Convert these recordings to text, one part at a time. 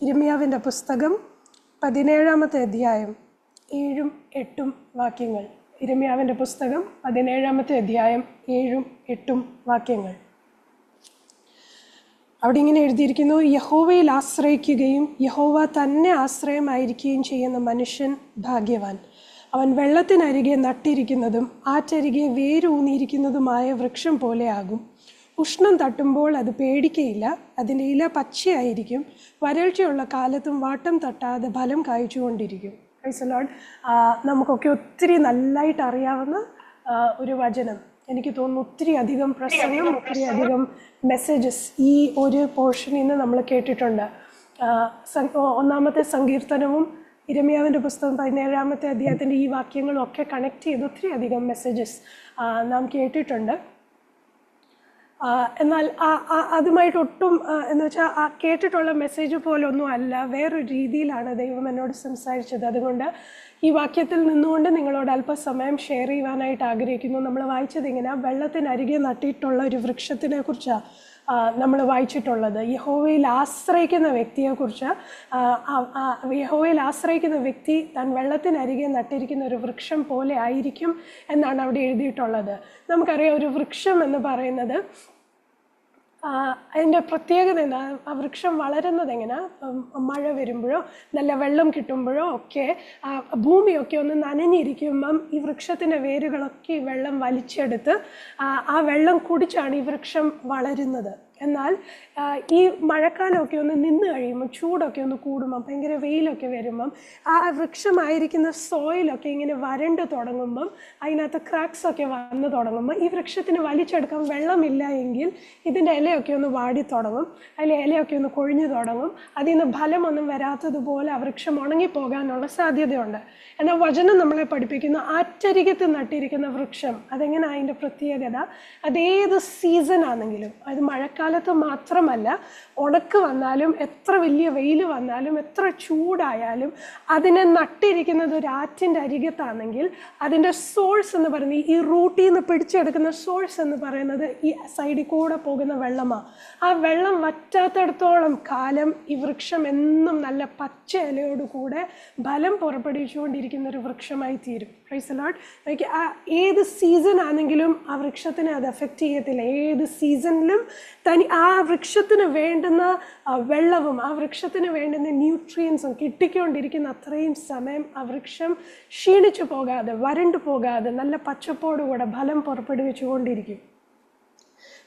ഇരമ്യാവിൻ്റെ പുസ്തകം 17-ാമത്തെ അധ്യായം 7-8 വാക്യങ്ങൾ. ഇരമ്യാവിൻ്റെ പുസ്തകം 17-ാമത്തെ അധ്യായം 7-8 വാക്യങ്ങൾ. അവിടെ ഇങ്ങനെ എഴുതിയിരിക്കുന്നു: യഹോവയിൽ ആശ്രയിക്കുകയും യഹോവ തന്നെ ആശ്രയമായിരിക്കുകയും ചെയ്യുന്ന മനുഷ്യൻ ഭാഗ്യവാൻ. അവൻ വെള്ളത്തിനരികെ നട്ടിരിക്കുന്നതും ആറ്റരികെ വേരൂന്നിയിരിക്കുന്നതുമായ വൃക്ഷം പോലെയാകും. ഉഷ്ണം തട്ടുമ്പോൾ അത് പേടിക്കയില്ല, അതിൻ്റെ ഇല പച്ചയായിരിക്കും, വരൾച്ചയുള്ള കാലത്തും വാട്ടം തട്ടാതെ ഫലം കായ്ച്ചുകൊണ്ടിരിക്കും. Price the Lord. നമുക്കൊക്കെ ഒത്തിരി നല്ലതായിട്ട് അറിയാവുന്ന ഒരു വചനം. എനിക്ക് തോന്നുന്നു ഒത്തിരി അധികം പ്രസംഗം, ഒത്തിരി അധികം മെസ്സേജസ് ഈ ഒരു പോർഷനിൽ നിന്ന് നമ്മൾ കേട്ടിട്ടുണ്ട്. 1-ാമത്തെ സങ്കീർത്തനവും ഇരമ്യാവിൻ്റെ പുസ്തകം 17-ാമത്തെ അധ്യായത്തിൻ്റെ ഈ വാക്യങ്ങളും ഒക്കെ കണക്ട് ചെയ്ത് ഒത്തിരി അധികം മെസ്സേജസ് നാം കേട്ടിട്ടുണ്ട്. എന്നാൽ അതുമായിട്ട് ഒട്ടും എന്ന് വെച്ചാൽ ആ കേട്ടിട്ടുള്ള മെസ്സേജ് പോലൊന്നും അല്ല, വേറൊരു രീതിയിലാണ് ദൈവം എന്നോട് സംസാരിച്ചത്. അതുകൊണ്ട് ഈ വാക്യത്തിൽ നിന്നുകൊണ്ട് നിങ്ങളോട് അല്പസമയം ഷെയർ ചെയ്യുവാനായിട്ട് ആഗ്രഹിക്കുന്നു. നമ്മൾ വായിച്ചത് ഇങ്ങനെ, വെള്ളത്തിനരികെ നട്ടിട്ടുള്ള ഒരു വൃക്ഷത്തിനെ കുറിച്ചാണ് നമ്മൾ വായിച്ചിട്ടുള്ളത്. യഹോവയിൽ ആശ്രയിക്കുന്ന വ്യക്തിയെക്കുറിച്ച്, യഹോവയിൽ ആശ്രയിക്കുന്ന വ്യക്തി താൻ വെള്ളത്തിനരികെ നട്ടിരിക്കുന്ന ഒരു വൃക്ഷം പോലെ ആയിരിക്കും എന്നാണ് അവിടെ എഴുതിയിട്ടുള്ളത്. നമുക്കറിയാം, ഒരു വൃക്ഷം എന്ന് പറയുന്നത് അതിൻ്റെ പ്രത്യേകത എന്താ? ആ വൃക്ഷം വളരുന്നത് എങ്ങനെ? മഴ വരുമ്പോഴോ നല്ല വെള്ളം കിട്ടുമ്പോഴോ ഒക്കെ ഭൂമിയൊക്കെ ഒന്ന് നനഞ്ഞിരിക്കുമ്പം ഈ വൃക്ഷത്തിൻ്റെ വേരുകളൊക്കെ ഈ വെള്ളം വലിച്ചെടുത്ത് ആ വെള്ളം കുടിച്ചാണ് ഈ വൃക്ഷം വളരുന്നത്. എന്നാൽ ഈ മഴക്കാലമൊക്കെ ഒന്ന് നിന്ന് കഴിയുമ്പം, ചൂടൊക്കെ ഒന്ന് കൂടുമ്പം, ഭയങ്കര വെയിലൊക്കെ വരുമ്പം ആ വൃക്ഷമായിരിക്കുന്ന സോയിലൊക്കെ ഇങ്ങനെ വരണ്ട് തുടങ്ങുമ്പം, അതിനകത്ത് ക്രാക്സൊക്കെ വന്ന് തുടങ്ങുമ്പോൾ ഈ വൃക്ഷത്തിന് വലിച്ചെടുക്കാൻ വെള്ളമില്ല എങ്കിൽ ഇതിൻ്റെ ഇലയൊക്കെ ഒന്ന് വാടി തുടങ്ങും, അതിൽ ഇലയൊക്കെ ഒന്ന് കൊഴിഞ്ഞു തുടങ്ങും. അതിൽ നിന്ന് ഫലമൊന്നും വരാത്തതുപോലെ ആ വൃക്ഷം ഉണങ്ങിപ്പോകാനുള്ള സാധ്യതയുണ്ട്. എന്നാൽ വചനം നമ്മളെ പഠിപ്പിക്കുന്ന ആറ്റരികത്ത് നട്ടിരിക്കുന്ന വൃക്ഷം അതെങ്ങനെ? അതിൻ്റെ പ്രത്യേകത, അതേത് സീസൺ ആണെങ്കിലും, അത് മഴക്കാലത്ത് മാത്രമല്ല, ഉണക്ക് വന്നാലും, എത്ര വലിയ വെയിൽ വന്നാലും, എത്ര ചൂടായാലും, അതിനെ നട്ടിരിക്കുന്നത് ഒരു ആറ്റിൻ്റെ അരികത്താണെങ്കിൽ അതിൻ്റെ സോഴ്സ് എന്ന് പറയുന്നത്, ഈ റൂട്ടിൽ നിന്ന് പിടിച്ചെടുക്കുന്ന സോഴ്സ് എന്ന് പറയുന്നത് ഈ സൈഡിൽ കൂടെ പോകുന്ന വെള്ളമാണ്. ആ വെള്ളം വറ്റാത്തടത്തോളം കാലം ഈ വൃക്ഷം എന്നും നല്ല പച്ച ഇലയോട് കൂടെ ഫലം പുറപ്പെടുവിച്ചുകൊണ്ടിരിക്കുന്ന ഒരു വൃക്ഷമായി തീരും. Price the Lord. ഏത് സീസൺ ആണെങ്കിലും ആ വൃക്ഷത്തിനെ അത് എഫക്റ്റ് ചെയ്യത്തില്ല. ഏത് സീസണിലും ആ വൃക്ഷത്തിന് വേണ്ടുന്ന വെള്ളവും ആ വൃക്ഷത്തിന് വേണ്ടുന്ന ന്യൂട്രിയൻസും കിട്ടിക്കൊണ്ടിരിക്കുന്ന അത്രയും സമയം ആ വൃക്ഷം ക്ഷീണിച്ചു പോകാതെ, വരണ്ടു പോകാതെ, നല്ല പച്ചപ്പോടുകൂടെ ഫലം പുറപ്പെടുവിച്ചുകൊണ്ടിരിക്കും.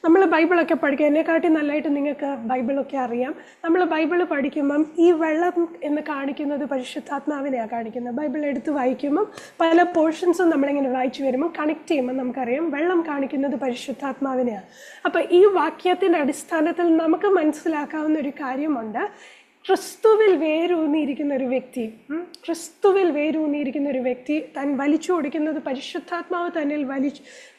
നമ്മൾ ബൈബിളൊക്കെ പഠിക്കുക, എന്നെക്കാട്ടി നല്ലതായിട്ട് നിങ്ങൾക്ക് ബൈബിളൊക്കെ അറിയാം. നമ്മൾ ബൈബിൾ പഠിക്കുമ്പം ഈ വെള്ളം എന്ന് കാണിക്കുന്നത് പരിശുദ്ധാത്മാവിനെയാണ് കാണിക്കുന്നത്. ബൈബിൾ എടുത്ത് വായിക്കുമ്പം പല പോർഷൻസും നമ്മളിങ്ങനെ വായിച്ചു വരുമ്പം കണക്ട് ചെയ്യുമ്പം നമുക്കറിയാം വെള്ളം കാണിക്കുന്നത് പരിശുദ്ധാത്മാവിനെയാണ്. അപ്പോൾ ഈ വാക്യത്തിൻ്റെ അടിസ്ഥാനത്തിൽ നമുക്ക് മനസ്സിലാക്കാവുന്ന ഒരു കാര്യമുണ്ട്. ക്രിസ്തുവിൽ വേരൂന്നിയിരിക്കുന്ന ഒരു വ്യക്തി, ക്രിസ്തുവിൽ വേരൂന്നിയിരിക്കുന്ന ഒരു വ്യക്തി, താൻ വലിച്ചു കൊടുക്കുന്നത് പരിശുദ്ധാത്മാവ് തന്നിൽ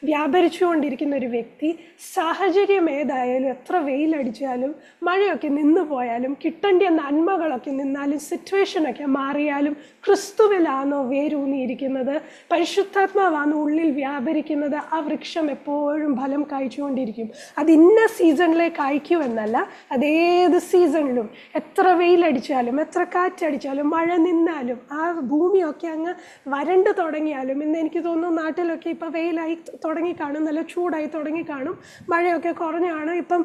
വ്യാപരിച്ചുകൊണ്ടിരിക്കുന്ന ഒരു വ്യക്തി, സാഹചര്യം ഏതായാലും, എത്ര വെയിലടിച്ചാലും, മഴയൊക്കെ നിന്ന് പോയാലും, കിട്ടേണ്ട നന്മകളൊക്കെ നിന്നാലും, സിറ്റുവേഷനൊക്കെ മാറിയാലും, ക്രിസ്തുവിലാണോ വേരൂന്നിയിരിക്കുന്നത്, പരിശുദ്ധാത്മാവാണോ ഉള്ളിൽ വ്യാപരിക്കുന്നത്, ആ വൃക്ഷം എപ്പോഴും ഫലം കായ്ച്ചുകൊണ്ടിരിക്കും. അത് ഇന്ന സീസണിലെ കായ്ക്കുമെന്നല്ല, അതേത് സീസണിലും, എത്ര വെയിലടിച്ചാലും, എത്ര കാറ്റടിച്ചാലും, മഴ നിന്നാലും, ആ ഭൂമിയൊക്കെ അങ്ങ് വരണ്ട് തുടങ്ങിയാലും, ഇന്ന് എനിക്ക് തോന്നുന്നു നാട്ടിലൊക്കെ ഇപ്പം വെയിലായി തുടങ്ങിക്കാണും, നല്ല ചൂടായി തുടങ്ങിക്കാണും, മഴയൊക്കെ കുറഞ്ഞാണ്. ഇപ്പം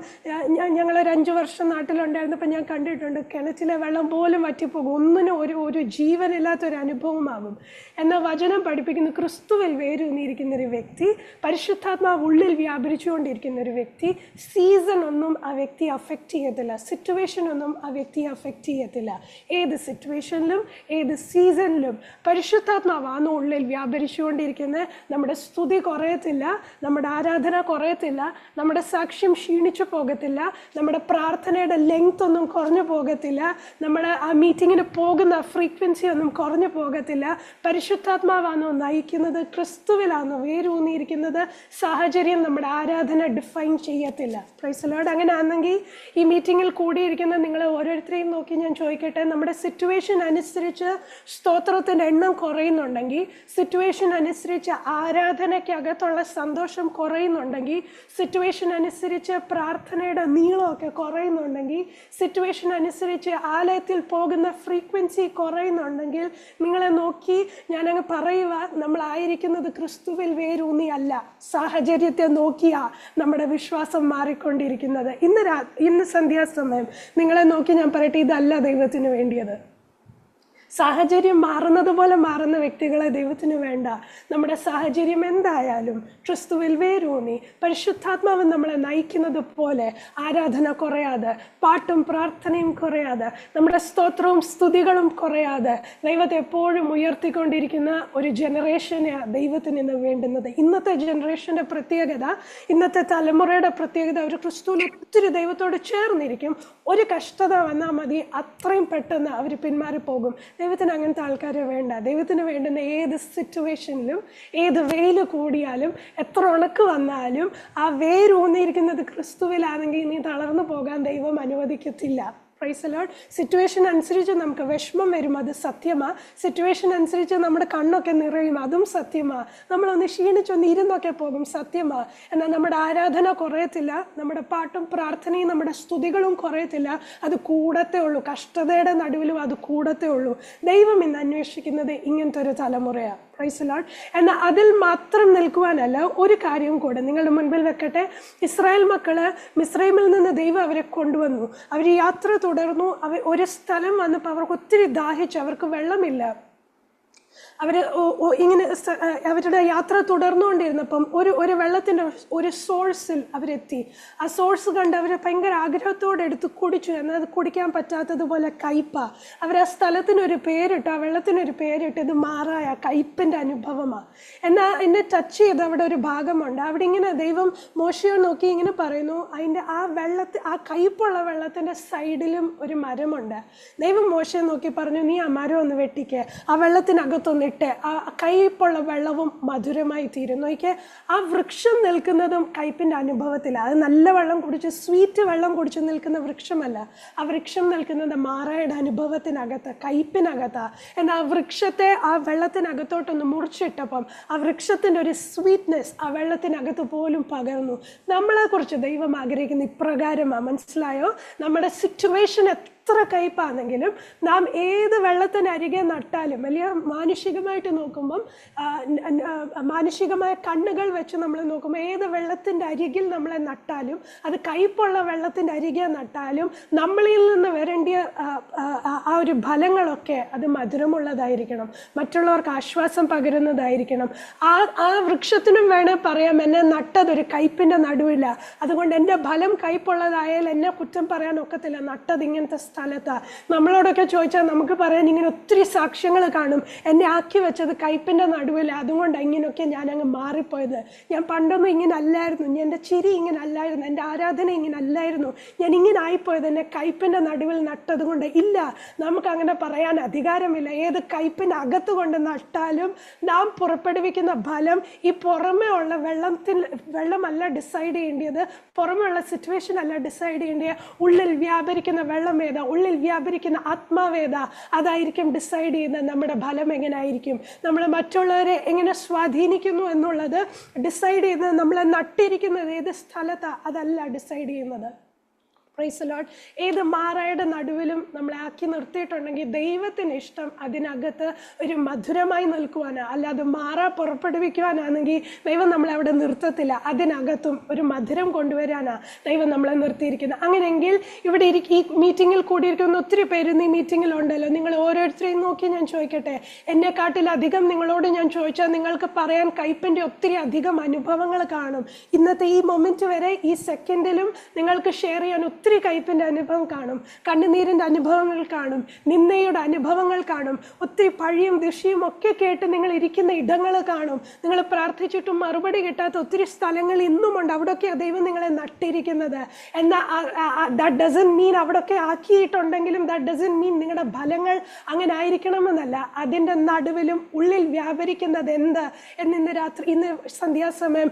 ഞങ്ങളൊരു 5 വർഷം നാട്ടിലുണ്ടായിരുന്നപ്പോൾ ഞാൻ കണ്ടിട്ടുണ്ട്, കിണറ്റിലെ വെള്ളം പോലും വറ്റിപ്പോകും, ഒന്നിനും ഒരു ജീവനില്ലാത്തൊരു അനുഭവമാകും. എന്നാൽ വചനം പഠിപ്പിക്കുന്ന ക്രിസ്തുവിൽ വേരൂന്നിയിരിക്കുന്ന ഒരു വ്യക്തി, പരിശുദ്ധാത്മാവ് ഉള്ളിൽ വ്യാപരിച്ചുകൊണ്ടിരിക്കുന്ന ഒരു വ്യക്തി, സീസൺ ഒന്നും ആ വ്യക്തിയെ അഫക്റ്റ് ചെയ്യത്തില്ല, സിറ്റുവേഷൻ ഒന്നും ആ വ്യക്തിയെ അഫക്റ്റ് ചെയ്യത്തില്ല. ഏത് സിറ്റുവേഷനിലും, ഏത് സീസണിലും പരിശുദ്ധാത്മാവാണ് ഉള്ളിൽ വ്യാപരിച്ചുകൊണ്ടിരിക്കുന്നത്. നമ്മുടെ സ്തുതി കുറയത്തില്ല, നമ്മുടെ ആരാധന കുറയത്തില്ല, നമ്മുടെ സാക്ഷ്യം ക്ഷീണിച്ചു പോകത്തില്ല, നമ്മുടെ പ്രാർത്ഥനയുടെ ലെങ്ത് ഒന്നും കുറഞ്ഞു പോകത്തില്ല, നമ്മുടെ ആ മീറ്റിങ്ങിന് പോകുന്ന ഫ്രീക്വൻസി ഒന്നും കുറഞ്ഞു പോകത്തില്ല. പരിശുദ്ധാത്മാവാണോ നയിക്കുന്നത്, ക്രിസ്തുവിലാണോ വേരൂന്നിയിരിക്കുന്നത്, സാഹചര്യം നമ്മുടെ ആരാധന ഡിഫൈൻ ചെയ്യത്തില്ല. Price the Lord. അങ്ങനെ ആണെങ്കിൽ ഈ മീറ്റിങ്ങിൽ കൂടിയിരിക്കുന്ന നിങ്ങൾ ഓരോരുത്തരെയും നോക്കി ഞാൻ ചോദിക്കട്ടെ, നമ്മുടെ സിറ്റുവേഷൻ അനുസരിച്ച് സ്തോത്രത്തിൻ്റെ എണ്ണം കുറയുന്നുണ്ടെങ്കിൽ, സിറ്റുവേഷൻ അനുസരിച്ച് ആരാധനയ്ക്കകത്തുള്ള സന്തോഷം കുറയുന്നുണ്ടെങ്കിൽ, സിറ്റുവേഷൻ അനുസരിച്ച് പ്രാർത്ഥനയുടെ നീളമൊക്കെ കുറയുന്നുണ്ടെങ്കിൽ, സിറ്റുവേഷൻ അനുസരിച്ച് ആലയത്തിൽ പോകുന്ന ഫ്രീക്വൻസി കുറയുന്നുണ്ടെങ്കിൽ, നിങ്ങളെ നോക്കി ഞാനങ്ങ് പറയുക, നമ്മളായിരിക്കുന്നത് ക്രിസ്തുവിൽ വേരൂന്നിയല്ല, സാഹചര്യത്തെ നോക്കിയാ നമ്മുടെ വിശ്വാസം മാറിക്കൊണ്ടിരിക്കുന്നത്. ഇന്ന് സന്ധ്യാസമയം നിങ്ങളെ നോക്കി ഞാൻ പറയട്ടെ, ഇതല്ല ദൈവത്തിന് വേണ്ടിയത്. സാഹചര്യം മാറുന്നത് പോലെ മാറുന്ന വ്യക്തികളെ ദൈവത്തിന് വേണ്ട. നമ്മുടെ സാഹചര്യം എന്തായാലും ക്രിസ്തുവിൽ വേരൂന്നി പരിശുദ്ധാത്മാവ് നമ്മളെ നയിക്കുന്നത് പോലെ ആരാധന കുറയാതെ, പാട്ടും പ്രാർത്ഥനയും കുറയാതെ, നമ്മുടെ സ്തോത്രവും സ്തുതികളും കുറയാതെ ദൈവത്തെ എപ്പോഴും ഉയർത്തിക്കൊണ്ടിരിക്കുന്ന ഒരു ജനറേഷനെ ദൈവത്തിന് ഇന്ന് വേണ്ടുന്നത്. ഇന്നത്തെ ജനറേഷൻ്റെ പ്രത്യേകത, ഇന്നത്തെ തലമുറയുടെ പ്രത്യേകത, അവർ ക്രിസ്തുവിൽ ഒത്തിരി ദൈവത്തോട് ചേർന്നിരിക്കും. ഒരു കഷ്ടത വന്നാൽ മതി, അത്രയും പെട്ടെന്ന് അവർ പിന്മാറിപ്പോകും. ദൈവത്തിന് അങ്ങനത്തെ ആൾക്കാരെ വേണ്ട. ദൈവത്തിന് വേണ്ടുന്ന ഏത് സിറ്റുവേഷനിലും, ഏത് വെയിൽ കൂടിയാലും, എത്ര ഉണക്ക് വന്നാലും ആ വേരൂന്നിയിരിക്കുന്നത് ക്രിസ്തുവിലാണെങ്കിൽ നീ തളർന്നു പോകാൻ ദൈവം അനുവദിക്കത്തില്ല. Praise the lord. സിറ്റുവേഷൻ അനുസരിച്ച് നമുക്ക് വിഷമം വരും, അത് സത്യമാണ്. സിറ്റുവേഷൻ അനുസരിച്ച് നമ്മുടെ കണ്ണൊക്കെ നിറയും, അതും സത്യമാണ്. നമ്മളൊന്ന് ക്ഷീണിച്ചൊന്ന് ഇരുന്നൊക്കെ പോകും, സത്യമാണ്. എന്നാൽ നമ്മുടെ ആരാധന കുറയത്തില്ല, നമ്മുടെ പാട്ടും പ്രാർത്ഥനയും നമ്മുടെ സ്തുതികളും കുറയത്തില്ല. അത് കൂടത്തേ ഉള്ളൂ. കഷ്ടതയുടെ നടുവിലും അത് കൂടത്തേ ഉള്ളൂ. ദൈവം ഇന്ന് അന്വേഷിക്കുന്നത് ഇങ്ങനത്തെ ഒരു തലമുറയാണ്. Price the Lord. എന്നാൽ അതിൽ മാത്രം നിൽക്കുവാനല്ല, ഒരു കാര്യവും കൂടെ നിങ്ങളുടെ മുൻപിൽ വെക്കട്ടെ. ഇസ്രായേൽ മക്കള് മിസ്രൈമിൽ നിന്ന് ദൈവം അവരെ കൊണ്ടുവന്നു. അവർ യാത്ര തുടർന്നു. ഒരു സ്ഥലം വന്നപ്പോൾ അവർക്ക് ഒത്തിരി ദാഹിച്ചു, അവർക്ക് വെള്ളമില്ല. അവർ ഇങ്ങനെ അവരുടെ യാത്ര തുടർന്നുകൊണ്ടിരുന്നപ്പം ഒരു വെള്ളത്തിൻ്റെ ഒരു സോഴ്സിൽ അവരെത്തി. ആ സോഴ്സ് കണ്ട് അവർ ഭയങ്കര ആഗ്രഹത്തോടെ എടുത്ത് കുടിച്ചു. എന്നാൽ അത് കുടിക്കാൻ പറ്റാത്തതുപോലെ കയ്പ. അവർ ആ സ്ഥലത്തിനൊരു പേരിട്ട്, ആ വെള്ളത്തിനൊരു പേരിട്ട്, ഇത് മാറായ കയ്പിൻ്റെ അനുഭവമാണ്. എന്നാൽ എന്നെ ടച്ച് ചെയ്ത് അവിടെ ഒരു ഭാഗമുണ്ട്. അവിടെ ഇങ്ങനെ ദൈവം മോശയെ നോക്കി ഇങ്ങനെ പറയുന്നു, അതിൻ്റെ ആ കയ്പുള്ള വെള്ളത്തിൻ്റെ സൈഡിലും ഒരു മരമുണ്ട്. ദൈവം മോശയെ നോക്കി പറഞ്ഞു, നീ ആ മരം ഒന്ന് വെട്ടിക്ക്, ആ വെള്ളത്തിനകത്തൊന്ന് ഇട്ട് ആ കയ്പുള്ള വെള്ളവും മധുരമായി തീരുന്നു. നോക്കിയാൽ ആ വൃക്ഷം നിൽക്കുന്നതും കയ്പിൻ്റെ അനുഭവത്തിലാണ്. അത് നല്ല വെള്ളം കുടിച്ച്, സ്വീറ്റ് വെള്ളം കുടിച്ച് നിൽക്കുന്ന വൃക്ഷമല്ല. ആ വൃക്ഷം നിൽക്കുന്നത് മാറായുടെ അനുഭവത്തിനകത്ത്, കയ്പിനകത്താണ്. എന്നാൽ ആ വൃക്ഷത്തെ ആ വെള്ളത്തിനകത്തോട്ടൊന്ന് മുറിച്ചിട്ടപ്പം ആ വൃക്ഷത്തിൻ്റെ ഒരു സ്വീറ്റ്നെസ് ആ വെള്ളത്തിനകത്ത് പോലും പകർന്നു. നമ്മളെക്കുറിച്ച് ദൈവം ആഗ്രഹിക്കുന്ന ഇപ്രകാരമാണ്. മനസ്സിലായോ? നമ്മുടെ സിറ്റുവേഷൻ എത്ര കയ്പാണെങ്കിലും നാം ഏത് വെള്ളത്തിനരികെ നട്ടാലും, വലിയ മാനുഷികമായിട്ട് നോക്കുമ്പം, മാനുഷികമായ കണ്ണുകൾ വെച്ച് നമ്മൾ നോക്കുമ്പോൾ ഏത് വെള്ളത്തിൻ്റെ അരികിൽ നമ്മളെ നട്ടാലും, അത് കയ്പുള്ള വെള്ളത്തിൻ്റെ അരികെ നട്ടാലും നമ്മളിൽ നിന്ന് വരേണ്ടിയ ആ ഒരു ഫലങ്ങളൊക്കെ അത് മധുരമുള്ളതായിരിക്കണം, മറ്റുള്ളവർക്ക് ആശ്വാസം പകരുന്നതായിരിക്കണം. ആ വൃക്ഷത്തിനും വേണേൽ പറയാം, എന്നെ നട്ടതൊരു കയ്പിൻ്റെ നടുവില്ല, അതുകൊണ്ട് എൻ്റെ ഫലം കയ്പുള്ളതായാൽ എന്നെ കുറ്റം പറയാൻ ഒക്കത്തില്ല, നട്ടത് ഇങ്ങനത്തെ സ്ഥലത്താണ്. നമ്മളോടൊക്കെ ചോദിച്ചാൽ നമുക്ക് പറയാൻ ഇങ്ങനെ ഒത്തിരി സാക്ഷ്യങ്ങൾ കാണും. എന്നെ ആക്കി വെച്ചത് കയ്പിൻ്റെ നടുവില്ല, അതുകൊണ്ടാണ് ഇങ്ങനെയൊക്കെ ഞാൻ അങ്ങ് മാറിപ്പോയത്. ഞാൻ പണ്ടൊന്നും ഇങ്ങനെ അല്ലായിരുന്നു, എൻ്റെ ചിരി ഇങ്ങനെ അല്ലായിരുന്നു, എൻ്റെ ആരാധന ഇങ്ങനെ അല്ലായിരുന്നു, ഞാൻ ഇങ്ങനെ ആയിപ്പോയത് എന്നെ കയ്പിൻ്റെ നടുവിൽ നട്ടത് കൊണ്ട്. ഇല്ല, നമുക്കങ്ങനെ പറയാൻ അധികാരമില്ല. ഏത് കയ്പിൻ്റെ അകത്ത് കൊണ്ട് നട്ടാലും നാം പുറപ്പെടുവിക്കുന്ന ഫലം ഈ പുറമേ ഉള്ള വെള്ളമല്ല ഡിസൈഡ് ചെയ്യേണ്ടത്, പുറമേ ഉള്ള സിറ്റുവേഷൻ അല്ല ഡിസൈഡ് ചെയ്യേണ്ടത്. ഉള്ളിൽ വ്യാപരിക്കുന്ന വെള്ളം ഏതാ, ഉള്ളിൽ വ്യാപരിക്കുന്ന ആത്മാവേദ, അതായിരിക്കും ഡിസൈഡ് ചെയ്യുന്നത് നമ്മുടെ ഫലം എങ്ങനെയായിരിക്കും, നമ്മൾ മറ്റുള്ളവരെ എങ്ങനെ സ്വാധീനിക്കുന്നു എന്നുള്ളത് ഡിസൈഡ് ചെയ്യുന്നത്. നമ്മളെ നട്ടിരിക്കുന്നത് ഏത് സ്ഥലത്താണ് അതല്ല ഡിസൈഡ് ചെയ്യുന്നത്. Price the Lord. ഏത് മാറായുടെ നടുവിലും നമ്മളെ ആക്കി നിർത്തിയിട്ടുണ്ടെങ്കിൽ ദൈവത്തിന് ഇഷ്ടം അതിനകത്ത് ഒരു മധുരമായി നിൽക്കുവാനാണ്. അല്ലാതെ മാറാ പുറപ്പെടുവിക്കുവാനാണെങ്കിൽ ദൈവം നമ്മളെ അവിടെ നിർത്തത്തില്ല, അതിനകത്തും ഒരു മധുരം കൊണ്ടുവരാനാണ് ദൈവം നമ്മളെ നിർത്തിയിരിക്കുന്നത്. അങ്ങനെയെങ്കിൽ ഇവിടെ ഈ മീറ്റിങ്ങിൽ കൂടിയിരിക്കുന്ന ഒത്തിരി പേര് ഈ മീറ്റിങ്ങിലുണ്ടല്ലോ. നിങ്ങൾ ഓരോരുത്തരെയും നോക്കി ഞാൻ ചോദിക്കട്ടെ, എന്നെക്കാട്ടിലധികം നിങ്ങളോട് ഞാൻ ചോദിച്ചാൽ നിങ്ങൾക്ക് പറയാൻ കയ്പിൻ്റെ ഒത്തിരി അധികം അനുഭവങ്ങൾ കാണും. ഇന്നത്തെ ഈ മൊമെൻറ്റ് വരെ, ഈ സെക്കൻഡിലും നിങ്ങൾക്ക് ഷെയർ ചെയ്യാൻ ഒത്തിരി കയ്പിൻ്റെ അനുഭവം കാണും, കണ്ണുനീരിൻ്റെ അനുഭവങ്ങൾ കാണും, നിന്നയുടെ അനുഭവങ്ങൾ കാണും, ഒത്തിരി പഴിയും ദുഷിയും ഒക്കെ കേട്ട് നിങ്ങൾ ഇരിക്കുന്ന ഇടങ്ങൾ കാണും. നിങ്ങൾ പ്രാർത്ഥിച്ചിട്ടും മറുപടി കിട്ടാത്ത ഒത്തിരി സ്ഥലങ്ങൾ ഇന്നുമുണ്ട്. അവിടെയൊക്കെയാണ് ദൈവം നിങ്ങളെ നട്ടിരിക്കുന്നത്. എന്നാൽ ദാറ്റ് ഡസൻറ്റ് മീൻ അവിടെയൊക്കെ ആക്കിയിട്ടുണ്ടെങ്കിലും ദാറ്റ് ഡസൻറ്റ് മീൻ നിങ്ങളുടെ ഫലങ്ങൾ അങ്ങനെ ആയിരിക്കണമെന്നല്ല. അതിൻ്റെ നടുവിലും ഉള്ളിൽ വ്യാപരിക്കുന്നത് എന്ത് ഇന്ന് സന്ധ്യാസമയം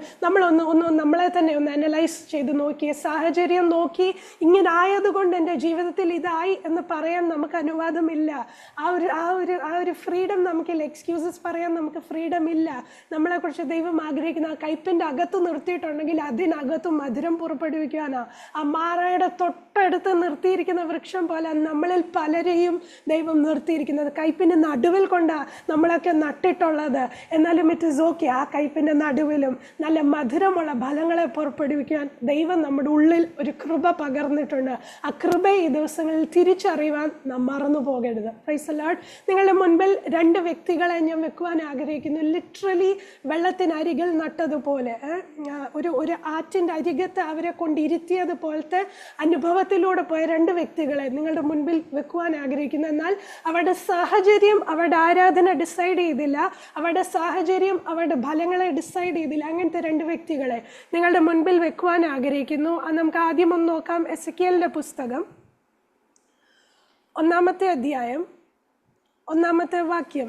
നമ്മളെ തന്നെ ഒന്ന് അനലൈസ് ചെയ്ത് നോക്കി, സാഹചര്യം നോക്കി ഇങ്ങനെ ആയതുകൊണ്ട് എൻ്റെ ജീവിതത്തിൽ ഇതായി എന്ന് പറയാൻ നമുക്ക് അനുവാദമില്ല. ആ ഒരു ഫ്രീഡം നമുക്കില്ല. എക്സ്ക്യൂസസ് പറയാൻ നമുക്ക് ഫ്രീഡം ഇല്ല. നമ്മളെക്കുറിച്ച് ദൈവം ആഗ്രഹിക്കുന്ന ആ കയ്പിൻ്റെ അകത്ത് നിർത്തിയിട്ടുണ്ടെങ്കിൽ അതിനകത്ത് മധുരം പുറപ്പെടുവിക്കാനാ. ആ മാറായുടെ തൊട്ടടുത്ത് നിർത്തിയിരിക്കുന്ന വൃക്ഷം പോലെ നമ്മളിൽ പലരെയും ദൈവം നിർത്തിയിരിക്കുന്നത്. കയ്പിൻ്റെ നടുവിൽ കൊണ്ടാണ് നമ്മളൊക്കെ നട്ടിട്ടുള്ളത്. എന്നാലും ഇറ്റ് ഈസ് ഓക്കെ. ആ കയ്പിൻ്റെ നടുവിലും നല്ല മധുരമുള്ള ഫലങ്ങളെ പുറപ്പെടുവിക്കാൻ ദൈവം നമ്മുടെ ഉള്ളിൽ ഒരു കൃപ പകർന്നിട്ടുണ്ട്. ആ കൃപയെ ഈ ദിവസങ്ങളിൽ തിരിച്ചറിയുവാൻ നാം മറന്നു പോകരുത്. Price the Lord. നിങ്ങളുടെ മുൻപിൽ 2 വ്യക്തികളെ ഞാൻ വെക്കുവാൻ ആഗ്രഹിക്കുന്നു. ലിറ്ററലി വെള്ളത്തിനരികിൽ നട്ടതുപോലെ, ഒരു ആറ്റിൻ്റെ അരികത്ത് അവരെ കൊണ്ടിരുത്തിയതുപോലത്തെ അനുഭവത്തിലൂടെ പോയ 2 വ്യക്തികളെ നിങ്ങളുടെ മുൻപിൽ വെക്കുവാൻ ആഗ്രഹിക്കുന്നു. എന്നാൽ അവരുടെ സാഹചര്യം അവരുടെ ആരാധന ഡിസൈഡ് ചെയ്തില്ല, അവരുടെ സാഹചര്യം അവരുടെ ഫലങ്ങളെ ഡിസൈഡ് ചെയ്തില്ല. അങ്ങനത്തെ 2 വ്യക്തികളെ നിങ്ങളുടെ മുൻപിൽ വെക്കുവാൻ ആഗ്രഹിക്കുന്നു. അത് നമുക്ക് ആദ്യം ഒന്ന് നോക്കാം. എസെക്കിയേലിന്റെ പുസ്തകം 1-ാമത്തെ അധ്യായം 1-ാമത്തെ വാക്യം.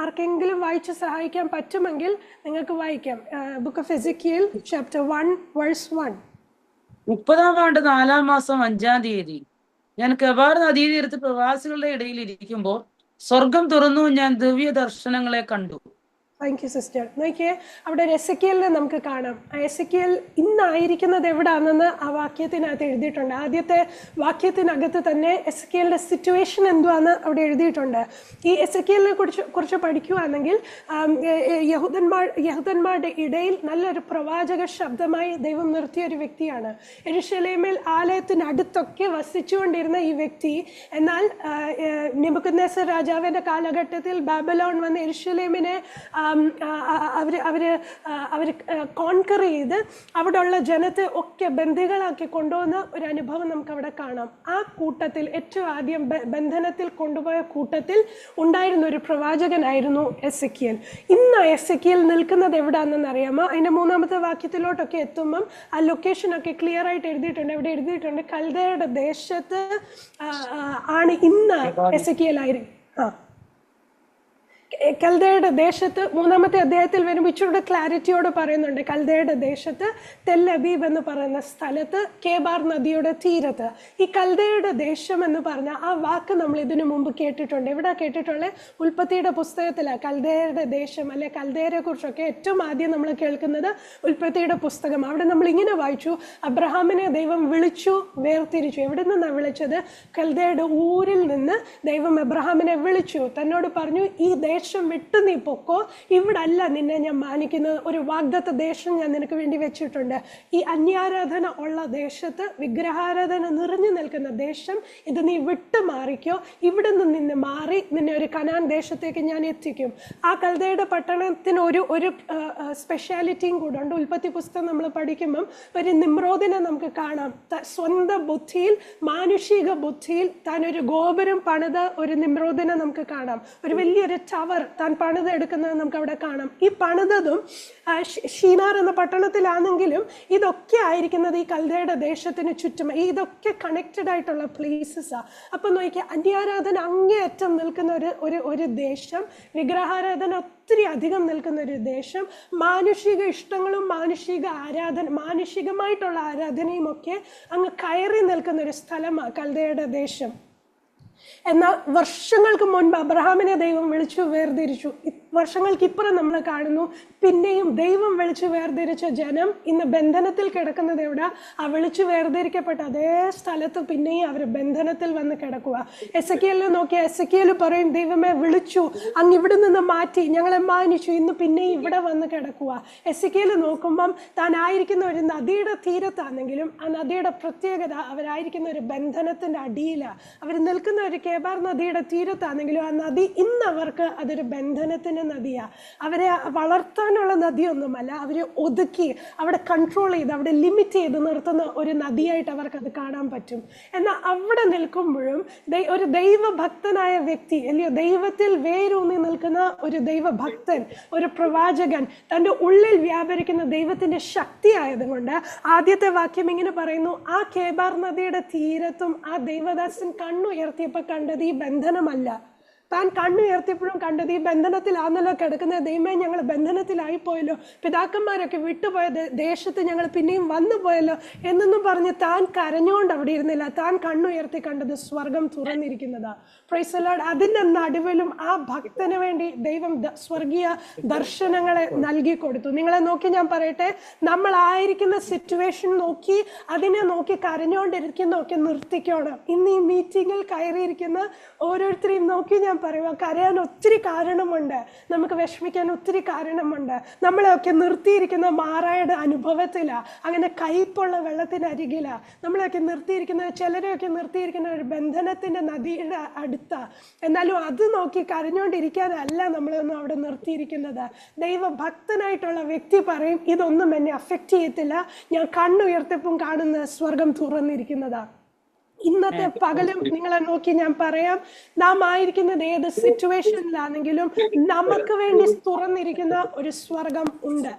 ആർക്കെങ്കിലും വായിച്ച് സഹായിക്കാൻ പറ്റുമെങ്കിൽ നിങ്ങൾക്ക് വായിക്കാം. Book of Ezekiel chapter 1 verse 1. 30-ാം ആണ്ട് 4-ാം മാസം 5-ാം തീയതി ഞാൻ കെബാർ നദീതീരത്ത് പ്രവാസികളുടെ ഇടയിൽ ഇരിക്കുമ്പോൾ സ്വർഗം തുറന്നു, ഞാൻ ദിവ്യ ദർശനങ്ങളെ കണ്ടു. Thank you sister. നോക്കിയേ, അവിടെ ഒരു എസെക്കിയേലിനെ നമുക്ക് കാണാം. ആ എസെക്കിയേൽ ഇന്നായിരിക്കുന്നത് എവിടാണെന്ന് ആ വാക്യത്തിനകത്ത് എഴുതിയിട്ടുണ്ട്. ആദ്യത്തെ വാക്യത്തിനകത്ത് തന്നെ എസെക്കിയേലിന്റെ സിറ്റുവേഷൻ എന്തുവാന്ന് അവിടെ എഴുതിയിട്ടുണ്ട്. ഈ എസെക്കിയേലിനെ കുറിച്ച് പഠിക്കുകയാണെങ്കിൽ യഹൂദന്മാരുടെ ഇടയിൽ നല്ലൊരു പ്രവാചക ശബ്ദമായി ദൈവം നിർത്തിയ ഒരു വ്യക്തിയാണ്. യെരൂശലേമിൽ ആലയത്തിനടുത്തൊക്കെ വസിച്ചുകൊണ്ടിരുന്ന ഈ വ്യക്തി, എന്നാൽ നെബൂഖദ്നേസർ രാജാവിന്റെ കാലഘട്ടത്തിൽ ബാബിലോൺ വന്ന് യെരൂശലേമിനെ അവർ കോൺകർ ചെയ്ത് അവിടെയുള്ള ജനത്തെ ഒക്കെ ബന്ദികളാക്കി കൊണ്ടുവന്ന ഒരു അനുഭവം നമുക്ക് അവിടെ കാണാം. ആ കൂട്ടത്തിൽ ഏറ്റവും ആദ്യം ബന്ധനത്തിൽ കൊണ്ടുപോയ കൂട്ടത്തിൽ ഉണ്ടായിരുന്ന ഒരു പ്രവാചകനായിരുന്നു എസെക്കിയേൽ. ഇന്ന് എസെക്കിയേൽ നിൽക്കുന്നത് എവിടാണെന്ന് അറിയാമോ? അതിന്റെ 3-ാമത്തെ വാക്യത്തിലോട്ടൊക്കെ എത്തുമ്പം ആ ലൊക്കേഷനൊക്കെ ക്ലിയർ ആയിട്ട് എഴുതിയിട്ടുണ്ട്. അവിടെ എഴുതിയിട്ടുണ്ട് കൽദയരുടെ ദേശത്ത് ആണ് ഇന്ന് എസെക്കിയേൽ ആയിരിക്കും. കൽദയയുടെ ദേശത്ത് 3-ാമത്തെ അധ്യായത്തിൽ വരുമ്പോൾ ഇച്ചിരി ക്ലാരിറ്റിയോട് പറയുന്നുണ്ട്. കൽദയയുടെ ദേശത്ത് തെൽ അബീബ് എന്ന് പറയുന്ന സ്ഥലത്ത് കേബാർ നദിയുടെ തീരത്ത്. ഈ കൽദയയുടെ ദേശം എന്ന് പറഞ്ഞ ആ വാക്ക് നമ്മൾ ഇതിനു മുമ്പ് കേട്ടിട്ടുണ്ട്. എവിടെ കേട്ടിട്ടുള്ളത്? ഉൽപ്പത്തിയുടെ പുസ്തകത്തിലാണ് കൽദയരുടെ ദേശം അല്ലെ കൽദയരെ കുറിച്ചൊക്കെ ഏറ്റവും ആദ്യം നമ്മൾ കേൾക്കുന്നത് ഉൽപ്പത്തിയുടെ പുസ്തകം. അവിടെ നമ്മൾ ഇങ്ങനെ വായിച്ചു, അബ്രഹാമിനെ ദൈവം വിളിച്ചു വേർതിരിച്ചു. എവിടെ നിന്നാണ് വിളിച്ചത്? കൽദയയുടെ ഊരിൽ നിന്ന് ദൈവം അബ്രഹാമിനെ വിളിച്ചു. തന്നോട് പറഞ്ഞു, ഈ ദേശം വിട്ടു നീ പൊക്കോ, ഇവിടെ അല്ല നിന്നെ ഞാൻ മാനിക്കുന്നത്, ഒരു വാഗ്ദത്ത ദേശം ഞാൻ നിനക്ക് വേണ്ടി വെച്ചിട്ടുണ്ട്. ഈ അന്യാരാധന ഉള്ള ദേശത്ത്, വിഗ്രഹാരാധന നിറഞ്ഞു നിൽക്കുന്ന ദേശം, ഇത് നീ വിട്ടു മാറിക്കോ, ഇവിടെ നിന്ന് മാറി നിന്നെ ഒരു കനാൻ ദേശത്തേക്ക് ഞാൻ എത്തിക്കും. ആ കൽദയയുടെ പട്ടണത്തിന് ഒരു സ്പെഷ്യാലിറ്റിയും കൂടെ ഉണ്ട്. ഉൽപ്പത്തി പുസ്തകം നമ്മൾ പഠിക്കുമ്പം ഒരു നിമ്രോദിനെ നമുക്ക് കാണാം. സ്വന്തം ബുദ്ധിയിൽ, മാനുഷിക ബുദ്ധിയിൽ താൻ ഒരു ഗോപുരം പണിത ഒരു നിമ്രോദിനെ നമുക്ക് കാണാം. ഒരു വലിയൊരു ടവർ താൻ പണിതെടുക്കുന്നത് നമുക്ക് അവിടെ കാണാം. ഈ പണിതതും ഷീനാർ എന്ന പട്ടണത്തിലാണെങ്കിലും ഇതൊക്കെ ആയിരിക്കുന്നത് ഈ കൽദയയുടെ ദേശത്തിന് ചുറ്റും. ഇതൊക്കെ കണക്റ്റഡ് ആയിട്ടുള്ള പ്ലേസസാണ്. അപ്പം നോക്കിയാൽ അന്യാരാധന അങ്ങേയറ്റം നിൽക്കുന്ന ഒരു ദേശം, വിഗ്രഹാരാധന ഒത്തിരി അധികം നിൽക്കുന്ന ഒരു ദേശം, മാനുഷിക ഇഷ്ടങ്ങളും മാനുഷികമായിട്ടുള്ള ആരാധനയും ഒക്കെ അങ്ങ് കയറി നിൽക്കുന്ന ഒരു സ്ഥലമാണ് കൽദയയുടെ ദേശം. എന്നാൽ വർഷങ്ങൾക്ക് മുൻപ് അബ്രഹാമിനെ ദൈവം വിളിച്ചു വേർതിരിച്ചു. വർഷങ്ങൾക്ക് ഇപ്പുറം നമ്മൾ കാണുന്നു പിന്നെയും ദൈവം വിളിച്ചു വേർതിരിച്ച ജനം ഇന്ന് ബന്ധനത്തിൽ കിടക്കുന്നത് എവിടെ? ആ വിളിച്ചു വേർതിരിക്കപ്പെട്ട അതേ സ്ഥലത്ത് പിന്നെയും അവർ ബന്ധനത്തിൽ വന്ന് കിടക്കുക. എസെക്കിയേലിനെ നോക്കിയാൽ എസെക്കിയേൽ പറയും, ദൈവമേ വിളിച്ചു, അങ്ങ് ഇവിടെ നിന്ന് മാറ്റി, ഞങ്ങളെ മാനിച്ചു, ഇന്ന് പിന്നെയും ഇവിടെ വന്ന് കിടക്കുക. എസെക്കിയേൽ നോക്കുമ്പം താൻ ആയിരിക്കുന്ന ഒരു നദിയുടെ തീരത്താണെങ്കിലും ആ നദിയുടെ പ്രത്യേകത അവരായിരിക്കുന്ന ഒരു ബന്ധനത്തിൻ്റെ അടിയിലാണ്. അവർ നിൽക്കുന്ന ഒരു കേബാർ നദിയുടെ തീരത്താണെങ്കിലും ആ നദി ഇന്നവർക്ക് അതൊരു ബന്ധനത്തിന് നദിയാണ്. അവരെ വളർത്താനുള്ള നദിയൊന്നുമല്ല, അവരെ ഒതുക്കി അവിടെ കൺട്രോൾ ചെയ്ത് അവിടെ ലിമിറ്റ് ചെയ്ത് നിർത്തുന്ന ഒരു നദിയായിട്ട് അവർക്ക് അത് കാണാൻ പറ്റും. എന്നാൽ അവിടെ നിൽക്കുമ്പോഴും ഒരു ദൈവഭക്തനായ വ്യക്തി അല്ലയോ, ദൈവത്തിൽ വേരൂന്നി നിൽക്കുന്ന ഒരു ദൈവഭക്തൻ, ഒരു പ്രവാചകൻ, തൻ്റെ ഉള്ളിൽ വ്യാപരിക്കുന്ന ദൈവത്തിൻ്റെ ശക്തി ആയതുകൊണ്ട് ആദ്യത്തെ വാക്യം ഇങ്ങനെ പറയുന്നു, ആ കേബാർ നദിയുടെ തീരത്തും ആ ദൈവദാസൻ കണ്ണുയർത്തിയപ്പോൾ കണ്ടത് ഈ ബന്ധനമല്ല. താൻ കണ്ണുയർത്തിയപ്പോഴും കണ്ടത് ഈ ബന്ധനത്തിലാണല്ലോ കിടക്കുന്നത്, ദൈവമേ ഞങ്ങൾ ബന്ധനത്തിലായിപ്പോയല്ലോ, പിതാക്കന്മാരൊക്കെ വിട്ടുപോയ ദേശത്ത് ഞങ്ങൾ പിന്നെയും വന്നു പോയല്ലോ എന്നൊന്നും പറഞ്ഞ് താൻ കരഞ്ഞുകൊണ്ട് അവിടെ ഇരുന്നില്ല. താൻ കണ്ണുയർത്തി കണ്ടത് സ്വർഗം തുറന്നിരിക്കുന്നതാ. Price the Lord. അതിൻ്റെ നടുവിലും ആ ഭക്തന് വേണ്ടി ദൈവം സ്വർഗീയ ദർശനങ്ങളെ നൽകി കൊടുത്തു. നിങ്ങളെ നോക്കി ഞാൻ പറയട്ടെ, നമ്മളായിരിക്കുന്ന സിറ്റുവേഷൻ നോക്കി അതിനെ നോക്കി കരഞ്ഞുകൊണ്ടിരിക്കുന്നതൊക്കെ നിർത്തിക്കണം. ഇന്ന് ഈ മീറ്റിങ്ങിൽ കയറിയിരിക്കുന്ന ഓരോരുത്തരെയും നോക്കി ഞാൻ പറയുക, കരയാൻ ഒത്തിരി കാരണമുണ്ട്, നമുക്ക് വിഷമിക്കാൻ ഒത്തിരി കാരണമുണ്ട്. നമ്മളെയൊക്കെ നിർത്തിയിരിക്കുന്ന മാറായുടെ അനുഭവത്തിലാണ്, അങ്ങനെ കയ്പുള്ള വെള്ളത്തിനരികിലാണ് നമ്മളെയൊക്കെ നിർത്തിയിരിക്കുന്നത്. ചിലരെയൊക്കെ നിർത്തിയിരിക്കുന്ന ഒരു ബന്ധനത്തിൻ്റെ നദിയുടെ അടുത്താണ്. എന്നാലും അത് നോക്കി കരഞ്ഞുകൊണ്ടിരിക്കാനല്ല നമ്മളൊന്നും അവിടെ നിർത്തിയിരിക്കുന്നത്. ദൈവഭക്തനായിട്ടുള്ള വ്യക്തി പറയും, ഇതൊന്നും എന്നെ അഫക്റ്റ് ചെയ്യത്തില്ല, ഞാൻ കണ്ണുയർത്തപ്പം കാണുന്ന സ്വർഗം തുറന്നിരിക്കുന്നതാണ്. ഇന്നത്തെ പകലും നിങ്ങളെ നോക്കി ഞാൻ പറയാം, നാം ആയിരിക്കുന്നത് ഏത് സിറ്റുവേഷനിലാണെങ്കിലും നമുക്ക് വേണ്ടി തുറന്നിരിക്കുന്ന ഒരു സ്വർഗം ഉണ്ട്.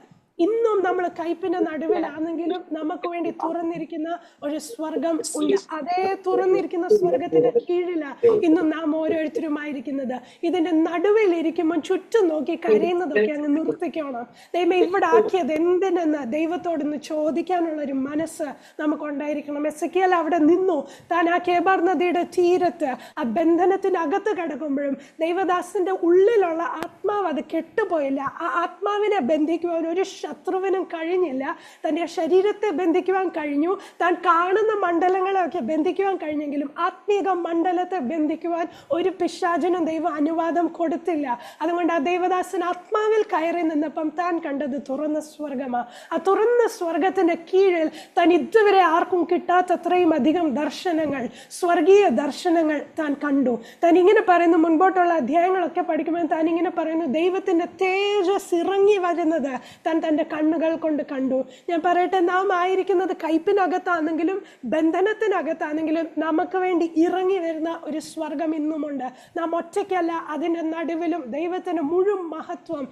ഇന്നും നമ്മൾ കയ്പിന്റെ നടുവിലാണെങ്കിലും നമുക്ക് വേണ്ടി തുറന്നിരിക്കുന്ന ഒരു സ്വർഗം ഉണ്ട്. അതേ തുറന്നിരിക്കുന്ന സ്വർഗത്തിന്റെ കീഴിലാണ് ഇന്നും നാം ഓരോരുത്തരുമായിരിക്കുന്നത്. ഇതിന്റെ നടുവിൽ ഇരിക്കുമ്പോൾ ചുറ്റും നോക്കി കരയുന്നതൊക്കെ അങ്ങ് നിർത്തിക്കണം. ദൈവം ഇവിടെ ആക്കിയത് എന്തിനെന്ന് ദൈവത്തോടൊന്ന് ചോദിക്കാനുള്ള ഒരു മനസ്സ് നമുക്കുണ്ടായിരിക്കണം. എസെക്കിയേൽ അവിടെ നിന്നു. താൻ ആ കേബാർ നദിയുടെ തീരത്ത് ആ ബന്ധനത്തിന്റെ അകത്ത് കിടക്കുമ്പോഴും ദൈവദാസന്റെ ഉള്ളിലുള്ള ആത്മാവ് അത് കെട്ടുപോയില്ല. ആ ആത്മാവിനെ ബന്ധിക്കുവാൻ ഒരു ശത്രുവിനും കഴിഞ്ഞില്ല. തൻ്റെ ശരീരത്തെ ബന്ധിക്കുവാൻ കഴിഞ്ഞു, താൻ കാണുന്ന മണ്ഡലങ്ങളെയൊക്കെ ബന്ധിക്കുവാൻ കഴിഞ്ഞെങ്കിലും ആത്മീക മണ്ഡലത്തെ ബന്ധിക്കുവാൻ ഒരു പിശാചിനും ദൈവം അനുവാദം കൊടുത്തില്ല. അതുകൊണ്ട് ആ ദൈവദാസൻ ആത്മാവിൽ കയറി നിന്നപ്പം താൻ കണ്ടത് തുറന്ന സ്വർഗമാണ്. ആ തുറന്ന സ്വർഗത്തിന്റെ കീഴിൽ താൻ ഇതുവരെ ആർക്കും കിട്ടാത്തത്രയും അധികം ദർശനങ്ങൾ, സ്വർഗീയ ദർശനങ്ങൾ താൻ കണ്ടു. താൻ ഇങ്ങനെ പറയുന്നു, മുൻപോട്ടുള്ള അധ്യായങ്ങളൊക്കെ പഠിക്കുമ്പോൾ താൻ ഇങ്ങനെ പറയുന്നു, ദൈവത്തിന്റെ തേജസ് ഇറങ്ങി വരുന്നത് താൻ തൻ്റെ കണ്ണുകൾ കൊണ്ട് കണ്ടു. ഞാൻ പറയട്ടെ, നാം ആയിരിക്കുന്നത് കയ്പിനകത്താണെങ്കിലും ബന്ധനത്തിനകത്താണെങ്കിലും നമുക്ക് വേണ്ടി ഇറങ്ങി വരുന്ന ഒരു സ്വർഗം ഇന്നുമുണ്ട്. നാം ഒറ്റയ്ക്കല്ല, അതിൻ്റെ നടുവിലും ദൈവത്തിന് മുഴുവൻ മഹത്വം,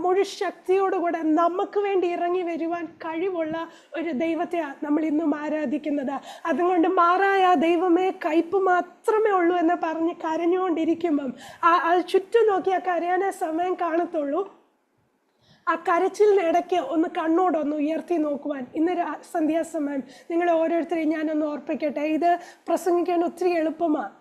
മുഴു ശക്തിയോടുകൂടെ നമുക്ക് വേണ്ടി ഇറങ്ങി വരുവാൻ കഴിവുള്ള ഒരു ദൈവത്തെയാണ് നമ്മൾ ഇന്നും ആരാധിക്കുന്നത്. അതുകൊണ്ട് മാറായ ദൈവമേ കയ്പ് മാത്രമേ ഉള്ളൂ എന്ന് പറഞ്ഞ് കരഞ്ഞുകൊണ്ടിരിക്കുമ്പം ചുറ്റും നോക്കിയാൽ കരയാനേ സമയം കാണത്തുള്ളൂ. ആ കരച്ചിലിനിടയ്ക്ക് ഒന്ന് കണ്ണോടൊന്ന് ഉയർത്തി നോക്കുവാൻ ഇന്നൊരു സന്ധ്യാസമയം നിങ്ങളെ ഓരോരുത്തരെയും ഞാനൊന്ന് ഓർപ്പിക്കട്ടെ. ഇത് പ്രസംഗിക്കാൻ ഒത്തിരി എളുപ്പമാണ്,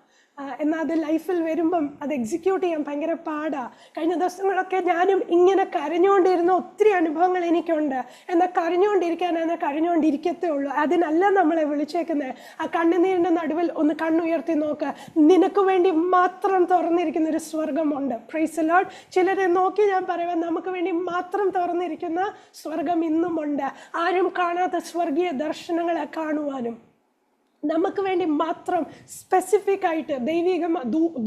എന്നാൽ അത് ലൈഫിൽ വരുമ്പം അത് എക്സിക്യൂട്ട് ചെയ്യാൻ ഭയങ്കര പാടാണ്. കഴിഞ്ഞ ദിവസങ്ങളൊക്കെ ഞാനും ഇങ്ങനെ കരഞ്ഞുകൊണ്ടിരുന്ന ഒത്തിരി അനുഭവങ്ങൾ എനിക്കുണ്ട്. എന്നാൽ കരഞ്ഞുകൊണ്ടിരിക്കത്തേ ഉള്ളൂ. അതിനല്ല നമ്മളെ വിളിച്ചേക്കുന്നത്. ആ കണ്ണുനീരിൻ്റെ നടുവിൽ ഒന്ന് കണ്ണുയർത്തി നോക്ക്, നിനക്ക് വേണ്ടി മാത്രം തുറന്നിരിക്കുന്ന ഒരു സ്വർഗമുണ്ട്. Praise the lord. ചിലരെ നോക്കി ഞാൻ പറയുക, നമുക്ക് വേണ്ടി മാത്രം തുറന്നിരിക്കുന്ന സ്വർഗം ഇന്നുമുണ്ട്. ആരും കാണാത്ത സ്വർഗീയ ദർശനങ്ങളെ കാണുവാനും നമുക്ക് വേണ്ടി മാത്രം സ്പെസിഫിക് ആയിട്ട് ദൈവിക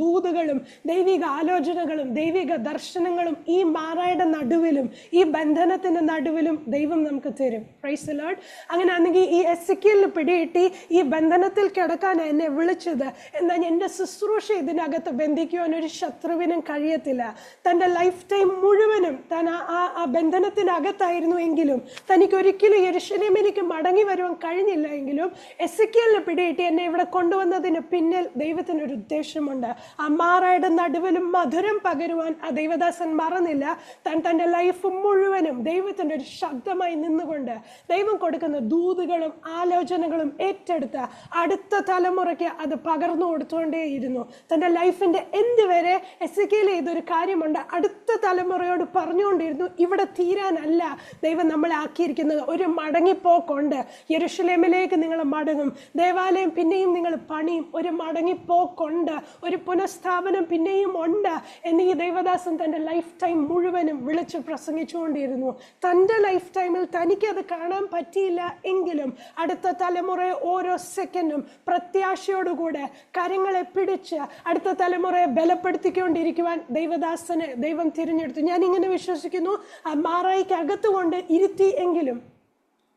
ദൂതുകളും ദൈവിക ആലോചനകളും ദൈവിക ദർശനങ്ങളും ഈ മാറായുടെ നടുവിലും ഈ ബന്ധനത്തിൻ്റെ നടുവിലും ദൈവം നമുക്ക് തരും. Price the Lord. അങ്ങനെ ആണെങ്കിൽ ഈ എസെക്കിയേലിന് പിടികിട്ടി ഈ ബന്ധനത്തിൽ കിടക്കാൻ എന്നെ വിളിച്ചത്, എന്നാൽ എൻ്റെ ശുശ്രൂഷ ഇതിനകത്ത് ബന്ധിക്കുവാൻ ഒരു ശത്രുവിനും കഴിയത്തില്ല. തൻ്റെ ലൈഫ് ടൈം മുഴുവനും താൻ ആ ബന്ധനത്തിനകത്തായിരുന്നു എങ്കിലും തനിക്കൊരിക്കലും യെരൂശലേമിലേക്ക് മടങ്ങി വരുവാൻ കഴിഞ്ഞില്ല എങ്കിലും എസെക്കിയേലിന് പിടികിട്ടി എന്നെ ഇവിടെ കൊണ്ടുവന്നതിന് പിന്നിൽ ദൈവത്തിനൊരു ഉദ്ദേശമുണ്ട്. ആ മാറായുടെ നടുവിലും മധുരം പകരുവാൻ ആ ദൈവദാസൻ മറന്നില്ല. താൻ തൻ്റെ ലൈഫ് മുഴുവനും ദൈവത്തിൻ്റെ ഒരു ശബ്ദമായി നിന്നുകൊണ്ട് ദൈവം കൊടുക്കുന്ന ദൂതുകളും ആലോചനകളും ഏറ്റെടുത്ത് അടുത്ത തലമുറയ്ക്ക് അത് പകർന്നു കൊടുത്തുകൊണ്ടേയിരുന്നു. തൻ്റെ ലൈഫിൻ്റെ എന്ത് വരെ എസെക്കിയേൽ ചെയ്തൊരു കാര്യമുണ്ട്, അടുത്ത തലമുറയോട് പറഞ്ഞുകൊണ്ടിരുന്നു, ഇവിടെ തീരാനല്ല ദൈവം നമ്മളെ ആക്കിയിരിക്കുന്നത്, ഒരു മടങ്ങിപ്പോക്കുണ്ട്. യെരൂശലേമിലേക്ക് നിങ്ങൾ മടങ്ങും, ദേവാലയം പിന്നെയും നിങ്ങൾ പണിയും, ഒരു മടങ്ങിപ്പോക്കുണ്ട്, ഒരു പുനഃസ്ഥാപനം പിന്നെയും ഉണ്ട് എന്ന് ഈ ദൈവദാസൻ തൻ്റെ ലൈഫ് ടൈം മുഴുവനും വിളിച്ച് പ്രസംഗിച്ചുകൊണ്ടിരുന്നു. തൻ്റെ ലൈഫ് ടൈമിൽ തനിക്കത് കാണാൻ പറ്റിയില്ല എങ്കിലും അടുത്ത തലമുറയെ ഓരോ സെക്കൻഡും പ്രത്യാശയോടുകൂടെ കരങ്ങളെ പിടിച്ച് അടുത്ത തലമുറയെ ബലപ്പെടുത്തിക്കൊണ്ടിരിക്കുവാൻ ദൈവദാസനെ ദൈവം തിരഞ്ഞെടുത്തു. ഞാനിങ്ങനെ വിശ്വസിക്കുന്നു, ആ മാറായിക്ക് അകത്തുകൊണ്ട് ഇരുത്തി എങ്കിലും,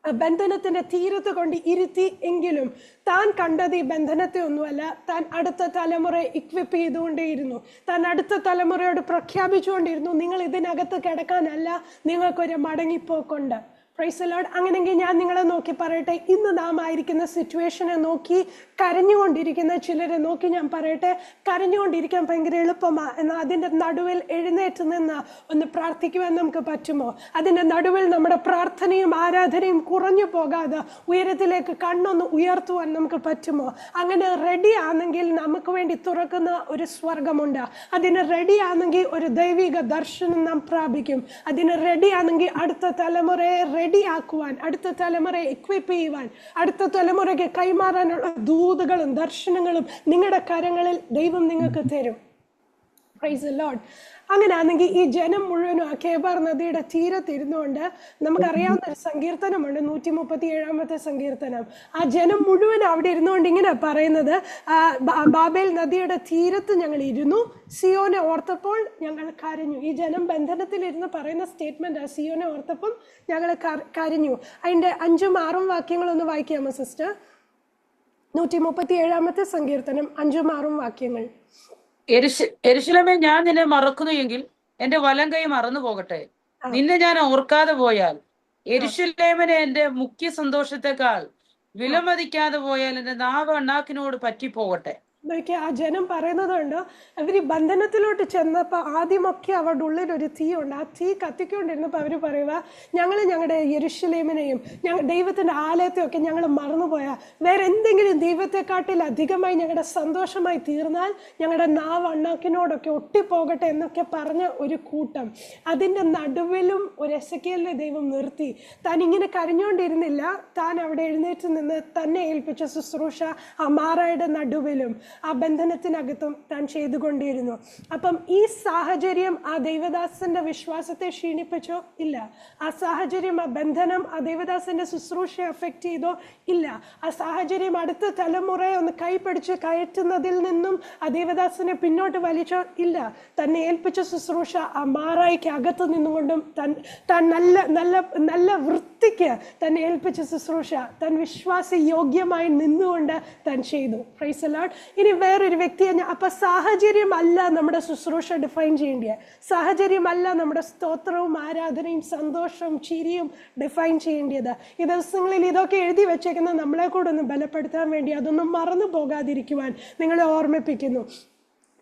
ബന്ധനത്തിന്റെ തീരത്ത് കൊണ്ട് ഇരുത്തി എങ്കിലും താൻ കണ്ടത് ഈ ബന്ധനത്തെ ഒന്നുമല്ല, താൻ അടുത്ത തലമുറയെ ഇക്വിപ്പ് ചെയ്തുകൊണ്ടേയിരുന്നു. താൻ അടുത്ത തലമുറയോട് പ്രഖ്യാപിച്ചുകൊണ്ടിരുന്നു, നിങ്ങൾ ഇതിനകത്ത് കിടക്കാനല്ല, നിങ്ങൾക്കൊരു മടങ്ങിപ്പോക്കുണ്ട്. Price the Lord. അങ്ങനെയെങ്കിൽ ഞാൻ നിങ്ങളെ നോക്കി പറയട്ടെ, ഇന്ന് നാം ആയിരിക്കുന്ന സിറ്റുവേഷനെ നോക്കി കരഞ്ഞുകൊണ്ടിരിക്കുന്ന ചിലരെ നോക്കി ഞാൻ പറയട്ടെ, കരഞ്ഞുകൊണ്ടിരിക്കാൻ ഭയങ്കര എളുപ്പമാണ്. എന്നാൽ അതിൻ്റെ നടുവിൽ എഴുന്നേറ്റ് നിന്ന് ഒന്ന് പ്രാർത്ഥിക്കുവാൻ നമുക്ക് പറ്റുമോ? അതിൻ്റെ നടുവിൽ നമ്മുടെ പ്രാർത്ഥനയും ആരാധനയും കുറഞ്ഞു പോകാതെ ഉയരത്തിലേക്ക് കണ്ണൊന്ന് ഉയർത്തുവാൻ നമുക്ക് പറ്റുമോ? അങ്ങനെ റെഡി ആണെങ്കിൽ നമുക്ക് വേണ്ടി തുറക്കുന്ന ഒരു സ്വർഗമുണ്ട്. അതിന് റെഡി ആണെങ്കിൽ ഒരു ദൈവിക ദർശനം നാം പ്രാപിക്കും. അതിന് റെഡി ആണെങ്കിൽ അടുത്ത തലമുറയെ റെഡിയാക്കുവാൻ, അടുത്ത തലമുറയെ എക്വിപ്പ് ചെയ്യുവാൻ, അടുത്ത തലമുറയ്ക്ക് കൈമാറാനുള്ള ദൂതുകളും ദർശനങ്ങളും നിങ്ങളുടെ കരങ്ങളിൽ ദൈവം നിങ്ങൾക്ക് തരും. Price the Lord. അങ്ങനെയാണെങ്കിൽ ഈ ജനം മുഴുവനും ആ കേബാർ നദിയുടെ തീരത്തിരുന്നുകൊണ്ട്, നമുക്കറിയാവുന്ന ഒരു സങ്കീർത്തനമുണ്ട്, 137 സങ്കീർത്തനം. ആ ജനം മുഴുവൻ അവിടെ ഇരുന്നുകൊണ്ട് ഇങ്ങനെ പറയുന്നത്, ബാബേൽ നദിയുടെ തീരത്ത് ഞങ്ങൾ ഇരുന്നു, സിയോനെ ഓർത്തപ്പോൾ ഞങ്ങൾ കരഞ്ഞു. ഈ ജനം ബന്ധനത്തിലിരുന്ന് പറയുന്ന സ്റ്റേറ്റ്മെന്റ് ആ, സിയോനെ ഓർത്തപ്പോൾ ഞങ്ങൾ കരഞ്ഞു. അതിൻ്റെ 5ഉം 6ഉം വാക്യങ്ങളൊന്ന് വായിക്കാമോ സിസ്റ്റർ? 137 സങ്കീർത്തനം 5ഉം 6ഉം വാക്യങ്ങൾ. യെരൂശലേമേ, ഞാൻ നിന്നെ മറക്കുന്നു എങ്കിൽ എന്റെ വലം കൈ മറന്നു പോകട്ടെ. നിന്നെ ഞാൻ ഓർക്കാതെ പോയാൽ, യെരൂശലേമിനെ എന്റെ മുഖ്യ സന്തോഷത്തെക്കാൾ വിലമതിക്കാതെ പോയാൽ എന്റെ നാവ് അണ്ണാക്കിനോട് പറ്റിപ്പോകട്ടെ. ആ ജനം പറയുന്നതുകൊണ്ട് അവർ ബന്ധനത്തിലോട്ട് ചെന്നപ്പോൾ ആദ്യമൊക്കെ അവരുടെ ഉള്ളിൽ ഒരു തീ ഉണ്ട്. ആ തീ കത്തിക്കൊണ്ടിരുന്നപ്പോൾ അവർ പറയുക, ഞങ്ങൾ ഞങ്ങളുടെ യെരൂശലേമിനെയും ദൈവത്തിൻ്റെ ആലയത്തെയും ഒക്കെ ഞങ്ങൾ മറന്നുപോയാൽ, വേറെ എന്തെങ്കിലും ദൈവത്തെക്കാട്ടിൽ അധികമായി ഞങ്ങളുടെ സന്തോഷമായി തീർന്നാൽ ഞങ്ങളുടെ നാവ് അണ്ണാക്കിനോടൊക്കെ ഒട്ടിപ്പോകട്ടെ എന്നൊക്കെ പറഞ്ഞ ഒരു കൂട്ടം. അതിൻ്റെ നടുവിലും ഒരു എസെക്കിയേലിനെ ദൈവം നിർത്തി. താൻ ഇങ്ങനെ കരഞ്ഞുകൊണ്ടിരുന്നില്ല, താൻ അവിടെ എഴുന്നേറ്റ് നിന്ന് തന്നെ ഏൽപ്പിച്ച ശുശ്രൂഷ ആ മാറായുടെ നടുവിലും ആ ബന്ധനത്തിനകത്തും താൻ ചെയ്തുകൊണ്ടിരുന്നു. അപ്പം ഈ സാഹചര്യം ആ ദൈവദാസന്റെ വിശ്വാസത്തെ ക്ഷീണിപ്പിച്ചോ? ഇല്ല. ആ സാഹചര്യം, ആ ബന്ധനം ആ ദൈവദാസന്റെ ശുശ്രൂഷയെ അഫക്റ്റ് ചെയ്തോ? ഇല്ല. ആ സാഹചര്യം അടുത്ത തലമുറയെ ഒന്ന് കൈപിടിച്ച് കയറ്റുന്നതിൽ നിന്നും ആ ദൈവദാസനെ പിന്നോട്ട് വലിച്ചോ? ഇല്ല. തന്നെ ഏൽപ്പിച്ച ശുശ്രൂഷ ആ മാറായിക്ക് അകത്ത് നിന്നുകൊണ്ടും താൻ നല്ല നല്ല നല്ല വൃത്തിക്ക് തന്നെ ഏൽപ്പിച്ച ശുശ്രൂഷ താൻ വിശ്വാസ യോഗ്യമായി നിന്നുകൊണ്ട് താൻ ചെയ്തു. Price the Lord. ഇനി വേറൊരു വ്യക്തിയെ അപ്പൊ സാഹചര്യമല്ല നമ്മുടെ ശുശ്രൂഷ ഡിഫൈൻ ചെയ്യേണ്ടത്. സാഹചര്യമല്ല നമ്മുടെ സ്തോത്രവും ആരാധനയും സന്തോഷവും ചിരിയും ഡിഫൈൻ ചെയ്യേണ്ടത്. ഈ ദിവസങ്ങളിൽ ഇതൊക്കെ എഴുതി വെച്ചേക്കുന്നത് നമ്മളെ കൂടെ ഒന്ന് ബലപ്പെടുത്താൻ വേണ്ടി, അതൊന്നും മറന്നു പോകാതിരിക്കുവാൻ നിങ്ങളെ ഓർമ്മിപ്പിക്കുന്നു.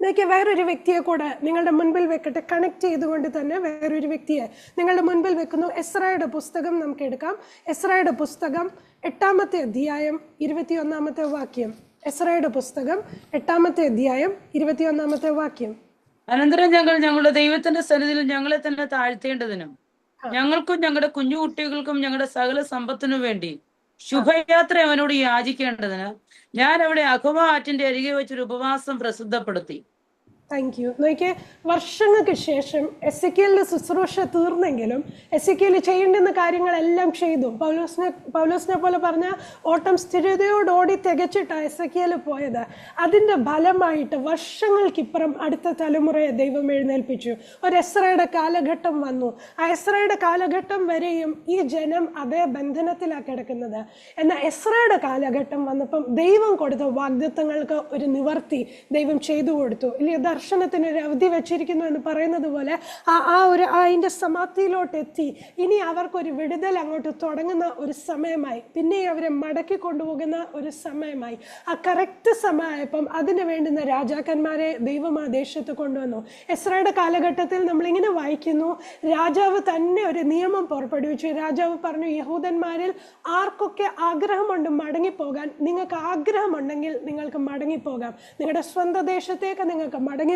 എനിക്ക് വേറൊരു വ്യക്തിയെ കൂടെ നിങ്ങളുടെ മുൻപിൽ വെക്കട്ടെ. കണക്ട് ചെയ്തുകൊണ്ട് തന്നെ വേറൊരു വ്യക്തിയെ നിങ്ങളുടെ മുൻപിൽ വെക്കുന്നു. എസ്രായുടെ പുസ്തകം നമുക്ക് എടുക്കാം. എസ്രായുടെ പുസ്തകം 8-ാമത്തെ അധ്യായം 21-ാമത്തെ വാക്യം. എസ്രായുടെ പുസ്തകം 8-ാമത്തെ അധ്യായം 21-ാമത്തെ വാക്യം. അനന്തരം ഞങ്ങൾ ഞങ്ങളുടെ ദൈവത്തിന്റെ സന്നിധിയിൽ ഞങ്ങളെ തന്നെ താഴ്ത്തേണ്ടതിനും ഞങ്ങൾക്കും ഞങ്ങളുടെ കുഞ്ഞുകുട്ടികൾക്കും ഞങ്ങളുടെ സകല സമ്പത്തിനു വേണ്ടി ശുഭയാത്ര അവനോട് യാചിക്കേണ്ടതിന് ഞാൻ അവിടെ അഖബ ആറ്റിന്റെ അരികെ വെച്ചൊരു ഉപവാസം പ്രസിദ്ധപ്പെടുത്തി. Thank you. നോക്കിയേ, വർഷങ്ങൾക്ക് ശേഷം എസെക്കിയേലിന്റെ ശുശ്രൂഷ തീർന്നെങ്കിലും എസെക്കിയേൽ ചെയ്യേണ്ടുന്ന കാര്യങ്ങളെല്ലാം ചെയ്തു. പൗലോസിനെ പോലെ പറഞ്ഞ ഓട്ടം സ്ഥിരതയോടോടി തികച്ചിട്ടാണ് എസെക്കിയേൽ പോയത്. അതിൻ്റെ ഫലമായിട്ട് വർഷങ്ങൾക്കിപ്പുറം അടുത്ത തലമുറയെ ദൈവം എഴുന്നേൽപ്പിച്ചു. ഒരു എസ്രയുടെ കാലഘട്ടം വന്നു. ആ എസ്രയുടെ കാലഘട്ടം വരെയും ഈ ജനം അതേ ബന്ധനത്തിലാണ് കിടക്കുന്നത്. എന്നാൽ എസ്രയുടെ കാലഘട്ടം വന്നപ്പം ദൈവം കൊടുത്ത വാഗ്ദത്തങ്ങൾക്ക് ഒരു നിവർത്തി ദൈവം ചെയ്തു കൊടുത്തു. ഇല്ലേ, ദർശനത്തിന് ഒരു അവധി വെച്ചിരിക്കുന്നു എന്ന് പറയുന്നത് പോലെ അതിൻ്റെ സമാപ്തിയിലോട്ട് എത്തി. ഇനി അവർക്കൊരു വിടുതൽ അങ്ങോട്ട് തുടങ്ങുന്ന ഒരു സമയമായി, പിന്നെ അവരെ മടക്കി കൊണ്ടുപോകുന്ന ഒരു സമയമായി. ആ കറക്റ്റ് സമയമായപ്പം അതിന് വേണ്ടുന്ന രാജാക്കന്മാരെ ദൈവം ആ ദേശത്ത് കൊണ്ടുവന്നു. എസ്രയുടെ കാലഘട്ടത്തിൽ നമ്മളിങ്ങനെ വായിക്കുന്നു, രാജാവ് തന്നെ ഒരു നിയമം പുറപ്പെടുവിച്ചു. രാജാവ് പറഞ്ഞു, യഹൂദന്മാരിൽ ആർക്കൊക്കെ ആഗ്രഹമുണ്ട് മടങ്ങിപ്പോകാൻ, നിങ്ങൾക്ക് ആഗ്രഹമുണ്ടെങ്കിൽ നിങ്ങൾക്ക് മടങ്ങിപ്പോകാം. നിങ്ങളുടെ സ്വന്തം ദേശത്തേക്ക് നിങ്ങൾക്ക് മടങ്ങിപ്പോകാം.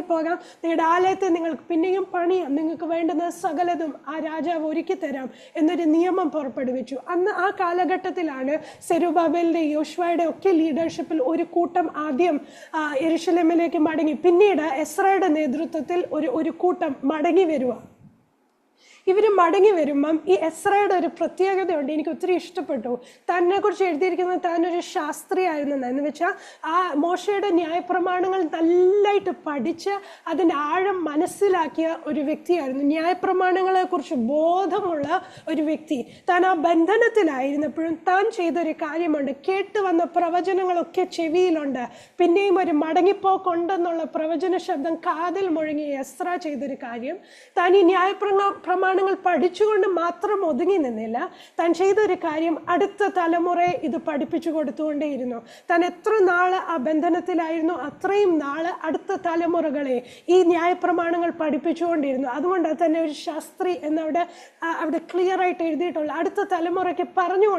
നിങ്ങളുടെ ആലയത്തെ നിങ്ങൾക്ക് പിന്നെയും പണിയാം. നിങ്ങൾക്ക് വേണ്ടുന്ന സകലതും ആ രാജാവ് ഒരുക്കി തരാം എന്നൊരു നിയമം പുറപ്പെടുവിച്ചു. അന്ന് ആ കാലഘട്ടത്തിലാണ് സെരുബാബേലിന്റെ യോശുവയുടെ ഒക്കെ ലീഡർഷിപ്പിൽ ഒരു കൂട്ടം ആദ്യം യെരൂശലേമിലേക്ക് മടങ്ങി. പിന്നീട് എസ്രയുടെ നേതൃത്വത്തിൽ ഒരു കൂട്ടം മടങ്ങി വരിക. ഇവർ മടങ്ങി വരുമ്പം ഈ എസ്രയുടെ ഒരു പ്രത്യേകതയുണ്ട്, എനിക്ക് ഒത്തിരി ഇഷ്ടപ്പെട്ടു. തന്നെ കുറിച്ച് എഴുതിയിരിക്കുന്നത് താനൊരു ശാസ്ത്രിയായിരുന്നു. എന്ന് വെച്ചാൽ ആ മോശയുടെ ന്യായപ്രമാണങ്ങൾ നല്ലതായിട്ട് പഠിച്ച് അതിൻ്റെ ആഴം മനസ്സിലാക്കിയ ഒരു വ്യക്തിയായിരുന്നു. ന്യായപ്രമാണങ്ങളെ കുറിച്ച് ബോധമുള്ള ഒരു വ്യക്തി. താൻ ആ ബന്ധനത്തിലായിരുന്നപ്പോഴും താൻ ചെയ്തൊരു കാര്യമുണ്ട്. കേട്ട് വന്ന പ്രവചനങ്ങളൊക്കെ ചെവിയിലുണ്ട്. പിന്നെയും ഒരു മടങ്ങിപ്പോക്കുണ്ടെന്നുള്ള പ്രവചന ശബ്ദം കാതിൽ മുഴങ്ങി എസ്ര ചെയ്തൊരു കാര്യം, താൻ ഈ ന്യായപ്രമാണ ന്യായപ്രമാണങ്ങൾ പഠിച്ചുകൊണ്ട് മാത്രം ഒതുങ്ങി നിന്നില്ല. താൻ ചെയ്തൊരു കാര്യം അടുത്ത തലമുറയെ ഇത് പഠിപ്പിച്ചു കൊടുത്തുകൊണ്ടേയിരുന്നു. താൻ എത്ര നാള് ആ ബന്ധനത്തിലായിരുന്നു അത്രയും നാള് അടുത്ത തലമുറകളെ ഈ ന്യായപ്രമാണങ്ങൾ പഠിപ്പിച്ചുകൊണ്ടിരുന്നു. അതുകൊണ്ട് തന്നെ ഒരു ശാസ്ത്രി എന്നവിടെ അവിടെ ക്ലിയർ ആയിട്ട് എഴുതിയിട്ടുള്ള അടുത്ത തലമുറയ്ക്ക് പറഞ്ഞു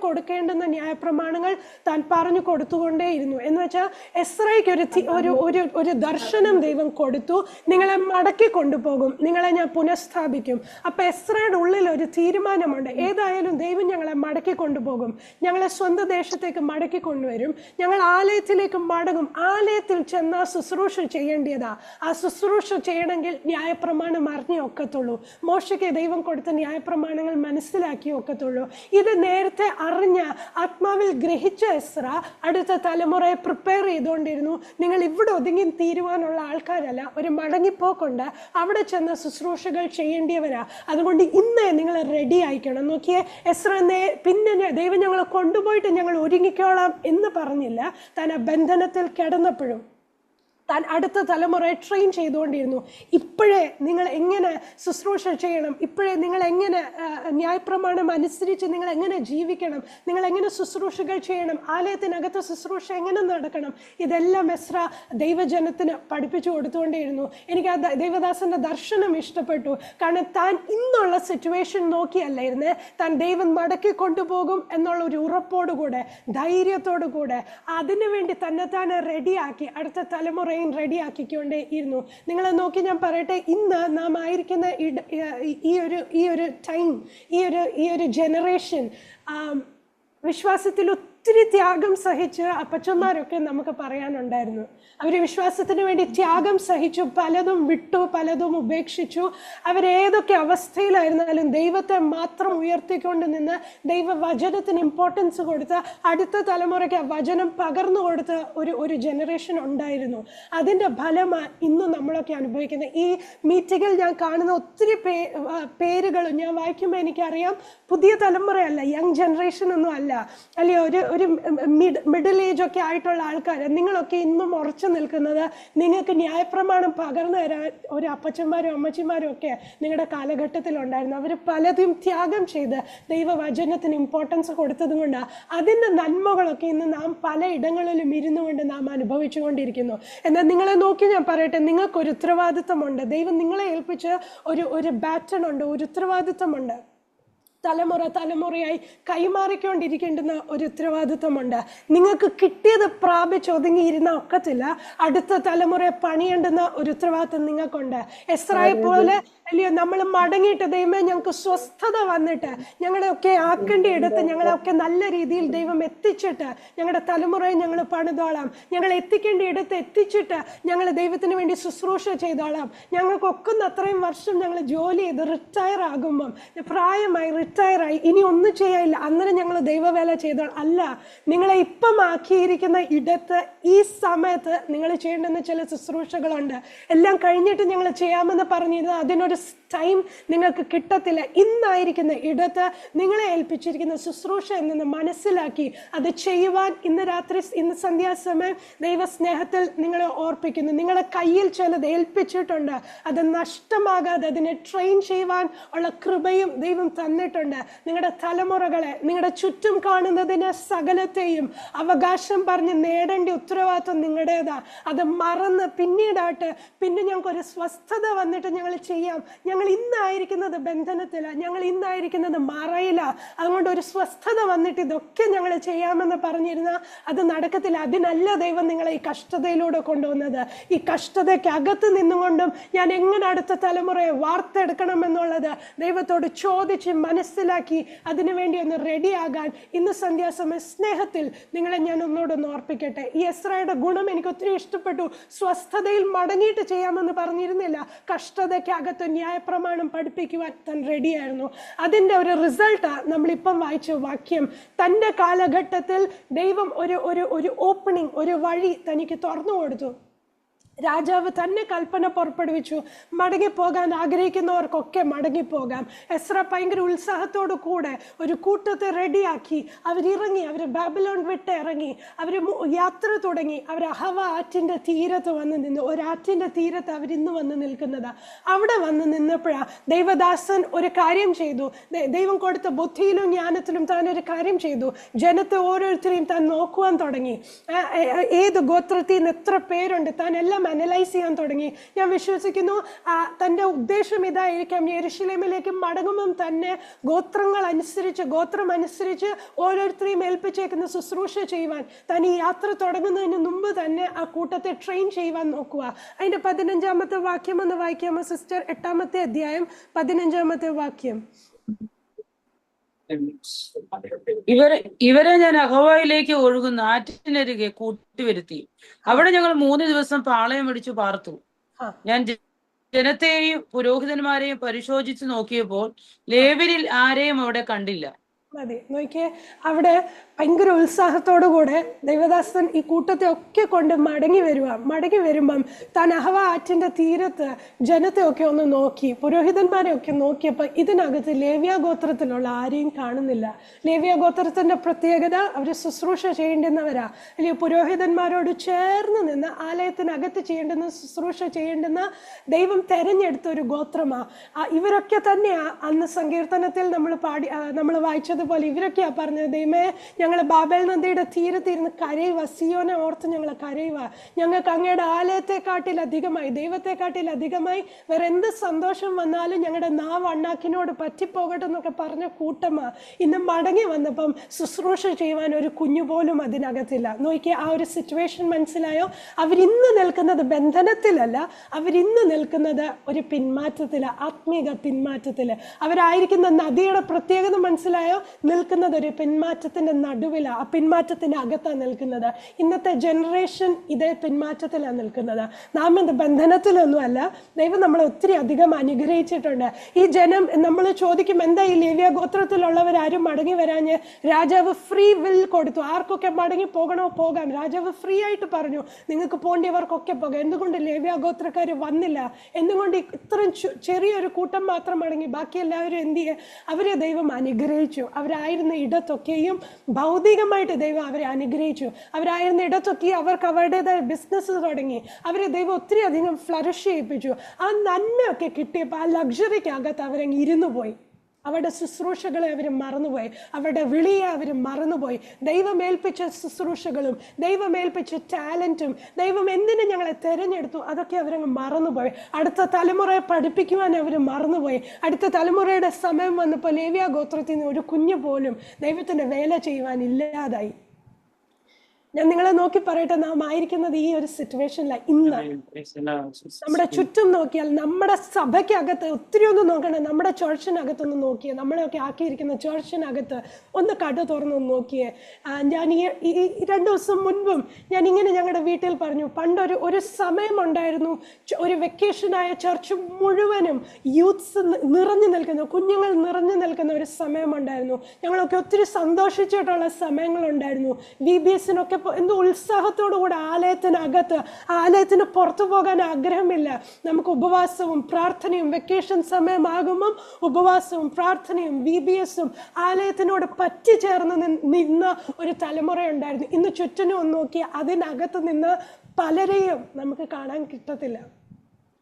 കൊടുക്കേണ്ടുന്ന ന്യായപ്രമാണങ്ങൾ താൻ പറഞ്ഞു കൊടുത്തുകൊണ്ടേയിരുന്നു. എന്ന് വെച്ചാൽ എസ്രയ്ക്ക് ഒരു ദർശനം ദൈവം കൊടുത്തു, നിങ്ങളെ മടക്കി കൊണ്ടുപോകും, നിങ്ങളെ ഞാൻ പുനഃസ്ഥാപിക്കും. അപ്പൊ എസ്രയുടെ ഉള്ളിൽ ഒരു തീരുമാനമുണ്ട്, ഏതായാലും ദൈവം ഞങ്ങളെ മടക്കി കൊണ്ടുപോകും, ഞങ്ങളെ സ്വന്തം ദേശത്തേക്ക് മടക്കി കൊണ്ടുവരും, ഞങ്ങൾ ആലയത്തിലേക്ക് മടങ്ങും. ആലയത്തിൽ ചെന്നാൽ ശുശ്രൂഷ ചെയ്യേണ്ടതാ, ആ ശുശ്രൂഷ ചെയ്യണമെങ്കിൽ ന്യായപ്രമാണം അറിഞ്ഞേ ഒക്കത്തുള്ളൂ. മോശയ്ക്ക് ദൈവം കൊടുത്ത ന്യായപ്രമാണങ്ങൾ മനസ്സിലാക്കി ഒക്കത്തുള്ളൂ. ഇത് നേരത്തെ അറിഞ്ഞ ആത്മാവിൽ ഗ്രഹിച്ച എസ്ര അടുത്ത തലമുറയെ പ്രിപ്പയർ ചെയ്തുകൊണ്ടിരുന്നു. നിങ്ങൾ ഇവിടെ ഒതുങ്ങി തീരുവാനുള്ള ആൾക്കാരല്ല, ഒരു മടങ്ങിപ്പോക്കൊണ്ട് അവിടെ ചെന്ന ശുശ്രൂഷകൾ ചെയ്യേണ്ടിയവരാ. അതുകൊണ്ട് ഇന്ന് നിങ്ങൾ റെഡി ആയിക്കണം. നോക്കിയേ, എസ്ര പിന്നെ ദൈവം ഞങ്ങളെ കൊണ്ടുപോയിട്ട് ഞങ്ങൾ ഒരുങ്ങിക്കോളാം എന്ന് പറഞ്ഞില്ല. താൻ ആ ബന്ധനത്തിൽ കിടന്നപ്പോഴും താൻ അടുത്ത തലമുറയെ ട്രെയിൻ ചെയ്തുകൊണ്ടിരുന്നു. ഇപ്പോഴേ നിങ്ങൾ എങ്ങനെ ശുശ്രൂഷ ചെയ്യണം, ഇപ്പോഴേ നിങ്ങൾ എങ്ങനെ ന്യായപ്രമാണം അനുസരിച്ച് നിങ്ങൾ എങ്ങനെ ജീവിക്കണം, നിങ്ങൾ എങ്ങനെ ശുശ്രൂഷകൾ ചെയ്യണം, ആലയത്തിനകത്ത് ശുശ്രൂഷ എങ്ങനെ നടക്കണം, ഇതെല്ലാം എസ്ര ദൈവജനത്തിന് പഠിപ്പിച്ചു കൊടുത്തുകൊണ്ടേയിരുന്നു. എനിക്ക് ആ ദൈവദാസന്റെ ദർശനം ഇഷ്ടപ്പെട്ടു. കാരണം താൻ ഇന്നുള്ള സിറ്റുവേഷൻ നോക്കിയല്ലായിരുന്നേ, താൻ ദൈവം മടക്കി കൊണ്ടുപോകും എന്നുള്ള ഒരു ഉറപ്പോടുകൂടെ ധൈര്യത്തോടു കൂടെ അതിനു വേണ്ടി തന്നെ റെഡിയാക്കി അടുത്ത തലമുറ റെഡിയാക്കിക്കൊണ്ടേ ഇരുന്നു. നിങ്ങളെ നോക്കി ഞാൻ പറയട്ടെ, ഇന്ന് നാം ആയിരിക്കുന്ന ഈ ഒരു ടൈം, ഈ ഒരു ജനറേഷൻ വിശ്വാസത്തിൽ ഒത്തിരി ത്യാഗം സഹിച്ച് അപ്പച്ചന്മാരൊക്കെ നമുക്ക് പറയാനുണ്ടായിരുന്നു. അവർ വിശ്വാസത്തിന് വേണ്ടി ത്യാഗം സഹിച്ചു, പലതും വിട്ടു, പലതും ഉപേക്ഷിച്ചു. അവരേതൊക്കെ അവസ്ഥയിലായിരുന്നാലും ദൈവത്തെ മാത്രം ഉയർത്തിക്കൊണ്ട് നിന്ന് ദൈവവചനത്തിന് ഇമ്പോർട്ടൻസ് കൊടുത്ത് അടുത്ത തലമുറയ്ക്ക് ആ വചനം പകർന്നു കൊടുത്ത ഒരു ജനറേഷൻ ഉണ്ടായിരുന്നു. അതിൻ്റെ ഫലമാണ് ഇന്ന് നമ്മളൊക്കെ അനുഭവിക്കുന്നത്. ഈ മീറ്റിങ്ങിൽ ഞാൻ കാണുന്ന ഒത്തിരി പേരുകളും ഞാൻ വായിക്കുമ്പോൾ എനിക്കറിയാം, പുതിയ തലമുറയല്ല, യങ് ജനറേഷൻ ഒന്നും അല്ല, അല്ലെ ഒരു മിഡിൽ ഏജ് ഒക്കെ ആയിട്ടുള്ള ആൾക്കാർ. നിങ്ങളൊക്കെ ഇന്നും ഉറച്ചു നിൽക്കുന്നത് നിങ്ങൾക്ക് ന്യായപ്രമാണം പകർന്നു തരാൻ ഒരു അപ്പച്ചന്മാരും അമ്മച്ചിമാരും ഒക്കെ നിങ്ങളുടെ കാലഘട്ടത്തിലുണ്ടായിരുന്നു. അവർ പലതും ത്യാഗം ചെയ്ത് ദൈവവചനത്തിന് ഇമ്പോർട്ടൻസ് കൊടുത്തത് കൊണ്ടാണ് അതിൻ്റെ നന്മകളൊക്കെ ഇന്ന് നാം പല ഇടങ്ങളിലും ഇരുന്നു കൊണ്ട് നാം അനുഭവിച്ചു കൊണ്ടിരിക്കുന്നു. എന്നാൽ നിങ്ങളെ നോക്കി ഞാൻ പറയട്ടെ, നിങ്ങൾക്കൊരു ഉത്തരവാദിത്തമുണ്ട്. ദൈവം നിങ്ങളെ ഏൽപ്പിച്ച് ഒരു ബാറ്റൺ ഉണ്ട്, ഒരു ഉത്തരവാദിത്തമുണ്ട്. തലമുറയായി കൈമാറിക്കൊണ്ടിരിക്കേണ്ടുന്ന ഒരു ഉത്തരവാദിത്വമുണ്ട്. നിങ്ങൾക്ക് കിട്ടിയത് പ്രാപിച്ച് ഒതുങ്ങിയിരുന്ന ഒക്കത്തില്ല, അടുത്ത തലമുറയെ പണിയേണ്ടുന്ന ഒരു ഉത്തരവാദിത്വം നിങ്ങൾക്കുണ്ട്. എസ്രായെ പോലെ അല്ലയോ, നമ്മൾ മടങ്ങിയിട്ട് ദൈവമേ ഞങ്ങൾക്ക് സ്വസ്ഥത വന്നിട്ട് ഞങ്ങളെയൊക്കെ ആക്കേണ്ട ഇടത്ത് ഞങ്ങളെയൊക്കെ നല്ല രീതിയിൽ ദൈവം എത്തിച്ചിട്ട് ഞങ്ങളുടെ തലമുറയെ ഞങ്ങൾ പണിതോളാം, ഞങ്ങൾ എത്തിക്കേണ്ട ഇടത്ത് എത്തിച്ചിട്ട് ഞങ്ങൾ ദൈവത്തിന് വേണ്ടി ശുശ്രൂഷ ചെയ്തോളാം. ഞങ്ങൾക്കൊക്കെ അത്രയും വർഷം ഞങ്ങൾ ജോലി ചെയ്ത് റിട്ടയർ ആകുമ്പം പ്രായമായി റിട്ടയറായി ഇനി ഒന്നും ചെയ്യാനില്ല, അന്നേരം ഞങ്ങൾ ദൈവവേല ചെയ്തോളാം. അല്ല, നിങ്ങളെ ഇപ്പം ആക്കിയിരിക്കുന്ന ഇടത്ത് ഈ സമയത്ത് നിങ്ങൾ ചെയ്യേണ്ടുന്ന ചില ശുശ്രൂഷകളുണ്ട്. എല്ലാം കഴിഞ്ഞിട്ട് ഞങ്ങൾ ചെയ്യാമെന്ന് പറഞ്ഞിരുന്നത് അതിനൊരു ടൈം നിങ്ങൾക്ക് കിട്ടത്തില്ല. ഇന്നായിരിക്കുന്ന ഇടത്ത് നിങ്ങളെ ഏൽപ്പിച്ചിരിക്കുന്ന ശുശ്രൂഷ എന്നു മനസ്സിലാക്കി അത് ചെയ്യുവാൻ ഇന്ന് സന്ധ്യാസമയം ദൈവസ്നേഹത്തിൽ നിങ്ങളെ ഓർപ്പിക്കുന്നു. നിങ്ങളുടെ കയ്യിൽ ചിലത് ഏൽപ്പിച്ചിട്ടുണ്ട്, അത് നഷ്ടമാകാതെ അതിനെ ട്രെയിൻ ചെയ്യുവാൻ ഉള്ള കൃപയും ദൈവം തന്നിട്ടുണ്ട്. നിങ്ങളുടെ തലമുറകളെ നിങ്ങളുടെ ചുറ്റും കാണുന്നതിന് സകലത്തെയും അവകാശം പറഞ്ഞ് നേടേണ്ട ഉത്തരവാദിത്വം നിങ്ങളുടേതാ. അത് മറന്ന് പിന്നീടായിട്ട് ഞങ്ങൾക്കൊരു സ്വസ്ഥത വന്നിട്ട് ഞങ്ങൾ ചെയ്യാം, ഞങ്ങൾ ഇന്നായിരിക്കുന്നത് ബന്ധനത്തിലാണ്, ഞങ്ങൾ ഇന്നായിരിക്കുന്നത് മറയില, അതുകൊണ്ട് ഒരു സ്വസ്ഥത വന്നിട്ട് ഇതൊക്കെ ഞങ്ങൾ ചെയ്യാമെന്ന് പറഞ്ഞിരുന്ന അത് നടക്കത്തില്ല. അതിനല്ല ദൈവം നിങ്ങളെ ഈ കഷ്ടതയിലൂടെ കൊണ്ടുവന്നത്. ഈ കഷ്ടതയ്ക്കകത്ത് നിന്നുകൊണ്ടും ഞാൻ എങ്ങനെ അടുത്ത തലമുറയെ വാർത്തെടുക്കണമെന്നുള്ളത് ദൈവത്തോട് ചോദിച്ച് മനസ്സിലാക്കി അതിനുവേണ്ടി ഒന്ന് റെഡിയാകാൻ ഇന്ന് സന്ധ്യാസമയം സ്നേഹത്തിൽ നിങ്ങളെ ഞാൻ ഒന്നോടൊന്ന് ഓർപ്പിക്കട്ടെ. ഈ എസ്രയുടെ ഗുണം എനിക്ക് ഒത്തിരി ഇഷ്ടപ്പെട്ടു. സ്വസ്ഥതയിൽ മടങ്ങിയിട്ട് ചെയ്യാമെന്ന് പറഞ്ഞിരുന്നില്ല, കഷ്ടതയ്ക്കകത്ത് ന്യായപ്രമാണം പഠിപ്പിക്കുവാൻ താൻ റെഡിയായിരുന്നു. അതിൻ്റെ ഒരു റിസൾട്ടാണ് നമ്മളിപ്പം വായിച്ച വാക്യം. തൻ്റെ കാലഘട്ടത്തിൽ ദൈവം ഒരു ഓപ്പണിംഗ്, ഒരു വഴി തനിക്ക് തുറന്നു കൊടുത്തു. രാജാവ് തന്നെ കൽപ്പന പുറപ്പെടുവിച്ചു, മടങ്ങിപ്പോകാൻ ആഗ്രഹിക്കുന്നവർക്കൊക്കെ മടങ്ങിപ്പോകാം. എസ്ര ഭയങ്കര ഉത്സാഹത്തോടു കൂടെ ഒരു കൂട്ടത്തെ റെഡിയാക്കി അവരിറങ്ങി. അവർ ബാബിലോൺ വിട്ട് ഇറങ്ങി, അവർ യാത്ര തുടങ്ങി. അവർ അഹവ ആറ്റിൻ്റെ തീരത്ത് വന്ന് നിന്നു. ഒരാറ്റിൻ്റെ തീരത്ത് അവരിന്ന് വന്ന് നിൽക്കുന്നത്. അവിടെ വന്ന് നിന്നപ്പോഴാണ് ദൈവദാസൻ ഒരു കാര്യം ചെയ്തു. ദൈവം കൊടുത്ത ബുദ്ധിയിലും ജ്ഞാനത്തിലും താൻ ഒരു കാര്യം ചെയ്തു. ജനത്തെ ഓരോരുത്തരെയും താൻ നോക്കുവാൻ തുടങ്ങി. ഏത് ഗോത്രത്തിൽ നിന്ന് എത്ര പേരുണ്ട് താൻ എല്ലാം അനലൈസ് ചെയ്യാൻ തുടങ്ങി. ഞാൻ വിശ്വസിക്കുന്നു തൻ്റെ ഉദ്ദേശം ഇതായിരിക്കാം. യെരുശലേമിലേക്ക് മടങ്ങുമ്പം തന്നെ ഗോത്രം അനുസരിച്ച് ഓരോരുത്തരെയും ഏൽപ്പിച്ചേക്കുന്ന ശുശ്രൂഷ ചെയ്യുവാൻ താൻ ഈ യാത്ര തുടങ്ങുന്നതിന് മുമ്പ് തന്നെ ആ കൂട്ടത്തെ ട്രെയിൻ ചെയ്യുവാൻ നോക്കുക. അതിൻ്റെ 15-ാമത്തെ വാക്യം ഒന്ന് വായിക്കാമോ സിസ്റ്റർ? 8-ാമത്തെ അധ്യായം 15-ാമത്തെ വാക്യം. ഇവരെ ഞാൻ അഹവയിലേക്ക് ഒഴുകുന്ന ആറ്റിനരികെ കൂട്ടിവരുത്തി. അവിടെ ഞങ്ങൾ 3 ദിവസം പാളയം അടിച്ചു പാർത്തു. ഞാൻ ജനത്തെയും പുരോഹിതന്മാരെയും പരിശോധിച്ചു നോക്കിയപ്പോൾ ലേവ്യരിൽ ആരെയും അവിടെ കണ്ടില്ല. മതി നോക്കിയേ, അവിടെ ഭയങ്കര ഉത്സാഹത്തോടു കൂടെ ദൈവദാസൻ ഈ കൂട്ടത്തെ ഒക്കെ കൊണ്ട് മടങ്ങി വരുമ്പം താൻ അഹവ ആറ്റിൻ്റെ തീരത്ത് ജനത്തെ ഒക്കെ ഒന്ന് നോക്കി, പുരോഹിതന്മാരെ ഒക്കെ നോക്കിയപ്പോൾ ഇതിനകത്ത് ലേവ്യ ഗോത്രത്തിലുള്ള ആരെയും കാണുന്നില്ല. ലേവ്യ ഗോത്രത്തിൻ്റെ പ്രത്യേകത അവർ ശുശ്രൂഷ ചെയ്യേണ്ടുന്നവരാ, അല്ലെങ്കിൽ പുരോഹിതന്മാരോട് ചേർന്ന് നിന്ന് ആലയത്തിനകത്ത് ചെയ്യേണ്ടുന്ന ശുശ്രൂഷ ചെയ്യേണ്ടുന്ന ദൈവം തെരഞ്ഞെടുത്ത ഒരു ഗോത്രമാണ്. ഇവരൊക്കെ തന്നെയാണ് അന്ന് സങ്കീർത്തനത്തിൽ നമ്മൾ വായിച്ചതുപോലെ ഇവരൊക്കെയാ പറഞ്ഞത്, ദൈവമേ ഞങ്ങൾ ബാബേൽ നദിയുടെ തീരത്തിരുന്ന് കരയുക, സിയോനെ ഓർത്ത് ഞങ്ങൾ കരയുക, ഞങ്ങൾക്ക് അങ്ങയുടെ ആലയത്തെക്കാട്ടിലധികമായി ദൈവത്തെക്കാട്ടിലധികമായി വേറെ എന്ത് സന്തോഷം വന്നാലും ഞങ്ങളുടെ നാവ് അണ്ണാക്കിനോട് പറ്റിപ്പോകട്ടെ എന്നൊക്കെ പറഞ്ഞ കൂട്ടമാ. ഇന്ന് മടങ്ങി വന്നപ്പം ശുശ്രൂഷ ചെയ്യുവാൻ ഒരു കുഞ്ഞു പോലും അതിനകത്തില്ല. നോക്കി ആ ഒരു സിറ്റുവേഷൻ മനസ്സിലായോ? അവരിന്ന് നിൽക്കുന്നത് ബന്ധനത്തിലല്ല, അവരിന്ന് നിൽക്കുന്നത് ഒരു പിന്മാറ്റത്തില്, ആത്മീക പിന്മാറ്റത്തില്. അവരായിരിക്കുന്ന നദിയുടെ പ്രത്യേകത മനസ്സിലായോ? നിൽക്കുന്നത് ഒരു പിന്മാറ്റത്തിന്റെ നടുവിലാണ്, ആ പിന്മാറ്റത്തിന്റെ അകത്താണ് നിൽക്കുന്നത്. ഇന്നത്തെ ജനറേഷൻ ഇതേ പിന്മാറ്റത്തിലാണ് നിൽക്കുന്നത്. നാം എന്ത് ബന്ധനത്തിലൊന്നും അല്ല. ദൈവം നമ്മളെ ഒത്തിരി അധികം അനുഗ്രഹിച്ചിട്ടുണ്ട്. ഈ ജനം, നമ്മൾ ചോദിക്കും എന്താ ഈ ലേവ്യ ഗോത്രത്തിലുള്ളവരാരും മടങ്ങി വരാഞ്ഞ്? രാജാവ് ഫ്രീ വിൽ കൊടുത്തു. ആർക്കൊക്കെ മടങ്ങി പോകണോ പോകാം. രാജാവ് ഫ്രീ ആയിട്ട് പറഞ്ഞു നിങ്ങൾക്ക് പോകേണ്ടിയവർക്കൊക്കെ പോകാം. എന്തുകൊണ്ട് ലേവ്യ ഗോത്രക്കാർ വന്നില്ല? എന്തുകൊണ്ട് ഇത്രയും ചെറിയൊരു കൂട്ടം മാത്രം മടങ്ങി? ബാക്കി എല്ലാവരും എന്ത് ചെയ്യേ? അവരെ ദൈവം അനുഗ്രഹിച്ചു. അവരായിരുന്ന ഇടത്തൊക്കെയും ഭൗതികമായിട്ട് ദൈവം അവരെ അനുഗ്രഹിച്ചു. അവരായിരുന്ന ഇടത്തൊക്കെ അവർക്ക് അവരുടേതായ ബിസിനസ് തുടങ്ങി. അവരെ ദൈവം ഒത്തിരി അധികം ഫ്ലറിഷ് ചെയ്യിപ്പിച്ചു. ആ നന്മയൊക്കെ കിട്ടിയപ്പോൾ ആ ലക്ഷറിക്കകത്ത് അവരങ്ങ് ഇരുന്നു പോയി. അവരുടെ ശുശ്രൂഷകളെ അവർ മറന്നുപോയി, അവരുടെ വിളിയെ അവർ മറന്നുപോയി. ദൈവമേൽപ്പിച്ച ശുശ്രൂഷകളും ദൈവമേൽപ്പിച്ച ടാലൻറ്റും ദൈവം എന്തിനു ഞങ്ങളെ തിരഞ്ഞെടുത്തു അതൊക്കെ അവരങ്ങ് മറന്നുപോയി. അടുത്ത തലമുറയെ പഠിപ്പിക്കുവാൻ അവർ മറന്നുപോയി. അടുത്ത തലമുറയുടെ സമയം വന്നപ്പോൾ ലേവ്യ ഗോത്രത്തിൽ നിന്ന് ഒരു കുഞ്ഞു പോലും ദൈവത്തിൻ്റെ വേല ചെയ്യുവാൻ ഇല്ലാതായി. ഞാൻ നിങ്ങളെ നോക്കി പറയട്ടെ, നാം ആയിരിക്കുന്നത് ഈ ഒരു സിറ്റുവേഷനിലാണ്. ഇന്ന് നമ്മുടെ ചുറ്റും നോക്കിയാൽ, നമ്മുടെ സഭയ്ക്കകത്ത് ഒത്തിരി ഒന്ന് നോക്കണം, നമ്മുടെ ചർച്ചിനകത്തൊന്ന് നോക്കിയേ, നമ്മളെയൊക്കെ ആക്കിയിരിക്കുന്ന ചർച്ചിനകത്ത് ഒന്ന് കട തുറന്നൊന്ന് നോക്കിയേ. ഞാൻ ഈ 2 ദിവസം മുൻപും ഞാൻ ഇങ്ങനെ ഞങ്ങളുടെ വീട്ടിൽ പറഞ്ഞു, പണ്ടൊരു സമയമുണ്ടായിരുന്നു, ഒരു വെക്കേഷനായ ചർച്ച് മുഴുവനും യൂത്ത്സ് നിറഞ്ഞു നിൽക്കുന്ന, കുഞ്ഞുങ്ങൾ നിറഞ്ഞു നിൽക്കുന്ന ഒരു സമയമുണ്ടായിരുന്നു. ഞങ്ങളൊക്കെ ഒത്തിരി സന്തോഷിച്ചിട്ടുള്ള സമയങ്ങളുണ്ടായിരുന്നു. VBSനൊക്കെ എന്തോ ഉത്സാഹത്തോടു കൂടെ ആലയത്തിന് പുറത്തു പോകാൻ ആഗ്രഹമില്ല. നമുക്ക് ഉപവാസവും പ്രാർത്ഥനയും, വെക്കേഷൻ സമയമാകുമ്പം ഉപവാസവും പ്രാർത്ഥനയും VBSും ആലയത്തിനോട് പറ്റിച്ചേർന്ന് നിന്ന ഒരു തലമുറയുണ്ടായിരുന്നു. ഇന്ന് ചുറ്റിനും ഒന്ന് നോക്കി അതിനകത്ത് നിന്ന് പലരെയും നമുക്ക് കാണാൻ കിട്ടത്തില്ല.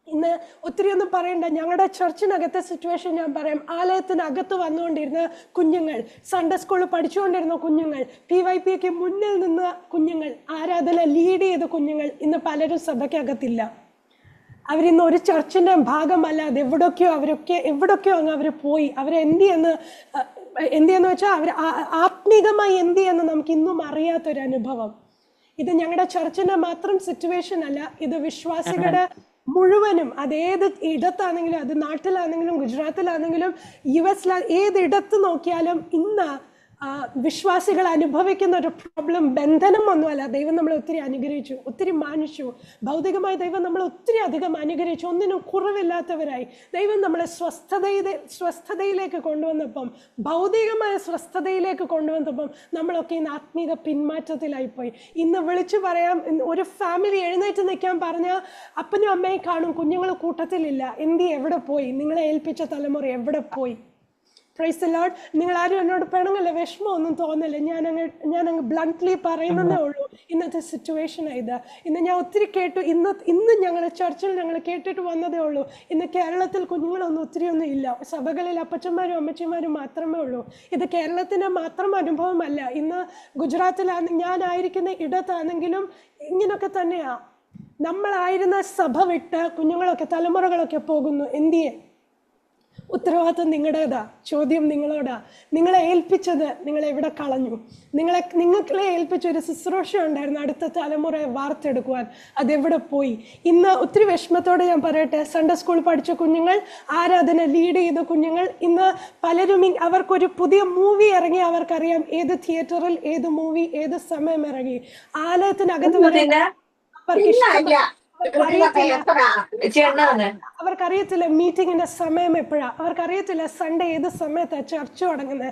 ഇന്ന് ഒത്തിരി ഒന്നും പറയണ്ട. ഞങ്ങളുടെ ചർച്ചിനകത്തെ സിറ്റുവേഷൻ ഞാൻ പറയാം. ആലയത്തിനകത്ത് വന്നുകൊണ്ടിരുന്ന കുഞ്ഞുങ്ങൾ, സൺഡേ സ്കൂളിൽ പഠിച്ചുകൊണ്ടിരുന്ന കുഞ്ഞുങ്ങൾ, PYPക്ക് മുന്നിൽ നിന്ന് കുഞ്ഞുങ്ങൾ, ആരാധന ലീഡ് ചെയ്ത കുഞ്ഞുങ്ങൾ ഇന്ന് പലരും സഭയ്ക്കകത്തില്ല. അവരിന്ന് ഒരു ചർച്ചിൻ്റെ ഭാഗമല്ല. അത് എവിടൊക്കെയോ അങ്ങ് അവർ പോയി. എന്തിയെന്ന് വെച്ചാൽ അവർ ആത്മീകമായി എന്തിയെന്ന് നമുക്ക് ഇന്നും അറിയാത്തൊരു അനുഭവം. ഇത് ഞങ്ങളുടെ ചർച്ചിൻ്റെ മാത്രം സിറ്റുവേഷൻ അല്ല, ഇത് വിശ്വാസികളുടെ മുഴുവനും, അതേത് ഇടത്താണെങ്കിലും, അത് നാട്ടിലാണെങ്കിലും ഗുജറാത്തിലാണെങ്കിലും US ഏത് ഇടത്ത് നോക്കിയാലും ഇന്ന് വിശ്വാസികൾ അനുഭവിക്കുന്ന ഒരു പ്രോബ്ലം ബന്ധനം ഒന്നുമല്ല. ദൈവം നമ്മളെ ഒത്തിരി അനുഗ്രഹിച്ചു, ഒത്തിരി മാനിച്ചു. ഭൗതികമായി ദൈവം നമ്മളെ ഒത്തിരി അധികം അനുഗ്രഹിച്ചു, ഒന്നിനും കുറവില്ലാത്തവരായി. ദൈവം നമ്മളെ സ്വസ്ഥതയിലേക്ക് കൊണ്ടുവന്നപ്പം, ഭൗതികമായ സ്വസ്ഥതയിലേക്ക് കൊണ്ടുവന്നപ്പം നമ്മളൊക്കെ ഇന്ന് ആത്മീക പിന്മാറ്റത്തിലായിപ്പോയി. ഇന്ന് വിളിച്ചു പറയാം, ഒരു ഫാമിലി എഴുന്നേറ്റ് നിൽക്കാൻ പറഞ്ഞാൽ അപ്പനും അമ്മയും കാണും, കുഞ്ഞുങ്ങൾ കൂട്ടത്തിലില്ല. എവിടെ പോയി? നിങ്ങളെ ഏൽപ്പിച്ച തലമുറ എവിടെ പോയി? Price the Lord. നിങ്ങൾ ആരും എന്നോട് പിണങ്ങല്ല, വിഷമമൊന്നും തോന്നില്ല. ഞാനങ്ങ് ബ്ലണ്ട്ലി പറയുന്നതേ ഉള്ളൂ. ഇന്നത്തെ സിറ്റുവേഷൻ ഇത്. ഇന്ന് ഞാൻ ഒത്തിരി കേട്ടു. ഇന്ന് ഞങ്ങളുടെ ചർച്ചിൽ ഞങ്ങൾ കേട്ടിട്ട് വന്നതേ ഉള്ളൂ. ഇന്ന് കേരളത്തിൽ കുഞ്ഞുങ്ങളൊന്നും ഒത്തിരിയൊന്നും ഇല്ല. സഭകളിൽ അപ്പച്ചന്മാരും അമ്മച്ചിമാരും മാത്രമേ ഉള്ളൂ. ഇത് കേരളത്തിൻ്റെ മാത്രം അനുഭവമല്ല. ഇന്ന് ഗുജറാത്തിലാണ്, ഞാനായിരിക്കുന്ന ഇടത്താണെങ്കിലും ഇങ്ങനൊക്കെ തന്നെയാണ്. നമ്മളായിരുന്ന സഭ വിട്ട് കുഞ്ഞുങ്ങളൊക്കെ, തലമുറകളൊക്കെ പോകുന്നു. എന്തിയെ? ഉത്തരവാദിത്വം നിങ്ങളുടേതാ. ചോദ്യം നിങ്ങളോടാ. നിങ്ങളെ ഏൽപ്പിച്ചത് നിങ്ങൾ എവിടെ കളഞ്ഞു? നിങ്ങളെ ഏൽപ്പിച്ച ഒരു ശുശ്രൂഷ ഉണ്ടായിരുന്നു, അടുത്ത തലമുറയെ വാർത്തെടുക്കുവാൻ. അതെവിടെ പോയി? ഇന്ന് ഒത്തിരി വിഷമത്തോടെ ഞാൻ പറയട്ടെ, സൺഡേ സ്കൂൾ പഠിച്ച കുഞ്ഞുങ്ങൾ, ആരാധന ലീഡ് ചെയ്ത കുഞ്ഞുങ്ങൾ, ഇന്ന് പലരും അവർക്കൊരു പുതിയ മൂവി ഇറങ്ങി, അവർക്കറിയാം ഏത് തിയേറ്ററിൽ ഏത് മൂവി ഏത് സമയം ഇറങ്ങി. ആലയത്തിനകത്ത് അവർക്കറിയത്തില്ല മീറ്റിങ്ങിന്റെ സമയം എപ്പോഴാ, അവർക്കറിയത്തില്ല സൺഡേ ഏത് സമയത്താണ് ചർച്ച തുടങ്ങുന്നത്.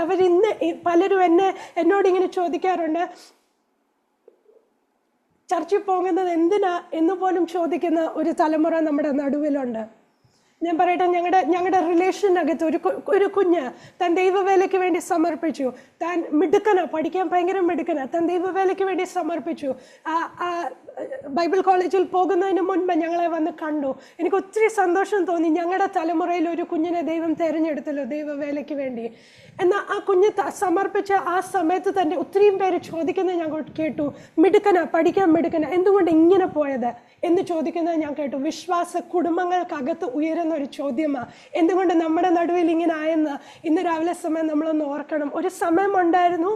അവരിന്ന് പലരും എന്നോട് ഇങ്ങനെ ചോദിക്കാറുണ്ട്, ചർച്ചിൽ പോകുന്നത് എന്തിനാ എന്ന് പോലും ചോദിക്കുന്ന ഒരു തലമുറ നമ്മുടെ നടുവിലുണ്ട്. ഞാൻ പറയട്ടെ, ഞങ്ങളുടെ റിലേഷനകത്ത് ഒരു കുഞ്ഞ് താൻ ദൈവവേലയ്ക്ക് വേണ്ടി സമർപ്പിച്ചു. താൻ മിടുക്കന, പഠിക്കാൻ ഭയങ്കര മിടുക്കന, താൻ ദൈവവേലയ്ക്ക് വേണ്ടി സമർപ്പിച്ചു. ബൈബിൾ കോളേജിൽ പോകുന്നതിന് മുൻപ് ഞങ്ങളെ വന്ന് കണ്ടു. എനിക്ക് ഒത്തിരി സന്തോഷം തോന്നി. ഞങ്ങളുടെ തലമുറയിൽ ഒരു കുഞ്ഞിനെ ദൈവം തിരഞ്ഞെടുത്തല്ലോ ദൈവവേലയ്ക്ക് വേണ്ടി. എന്നാൽ ആ കുഞ്ഞ് സമർപ്പിച്ച ആ സമയത്ത് തന്നെ ഒത്തിരിയും പേര് ചോദിക്കുന്നത് ഞാൻ കേട്ടു, മിടുക്കന, പഠിക്കാൻ മിടുക്കന, എന്തുകൊണ്ട് ഇങ്ങനെ പോയത് എന്ന് ചോദിക്കുന്നത് ഞാൻ കേട്ടു. വിശ്വാസ കുടുംബങ്ങൾക്കകത്ത് ഉയരുന്ന ഒരു ചോദ്യമാണ്, എന്തുകൊണ്ട് നമ്മുടെ നടുവിൽ ഇങ്ങനെ ആയെന്ന്. ഇന്ന് രാവിലെ സമയം നമ്മളൊന്ന് ഓർക്കണം. ഒരു സമയമുണ്ടായിരുന്നു,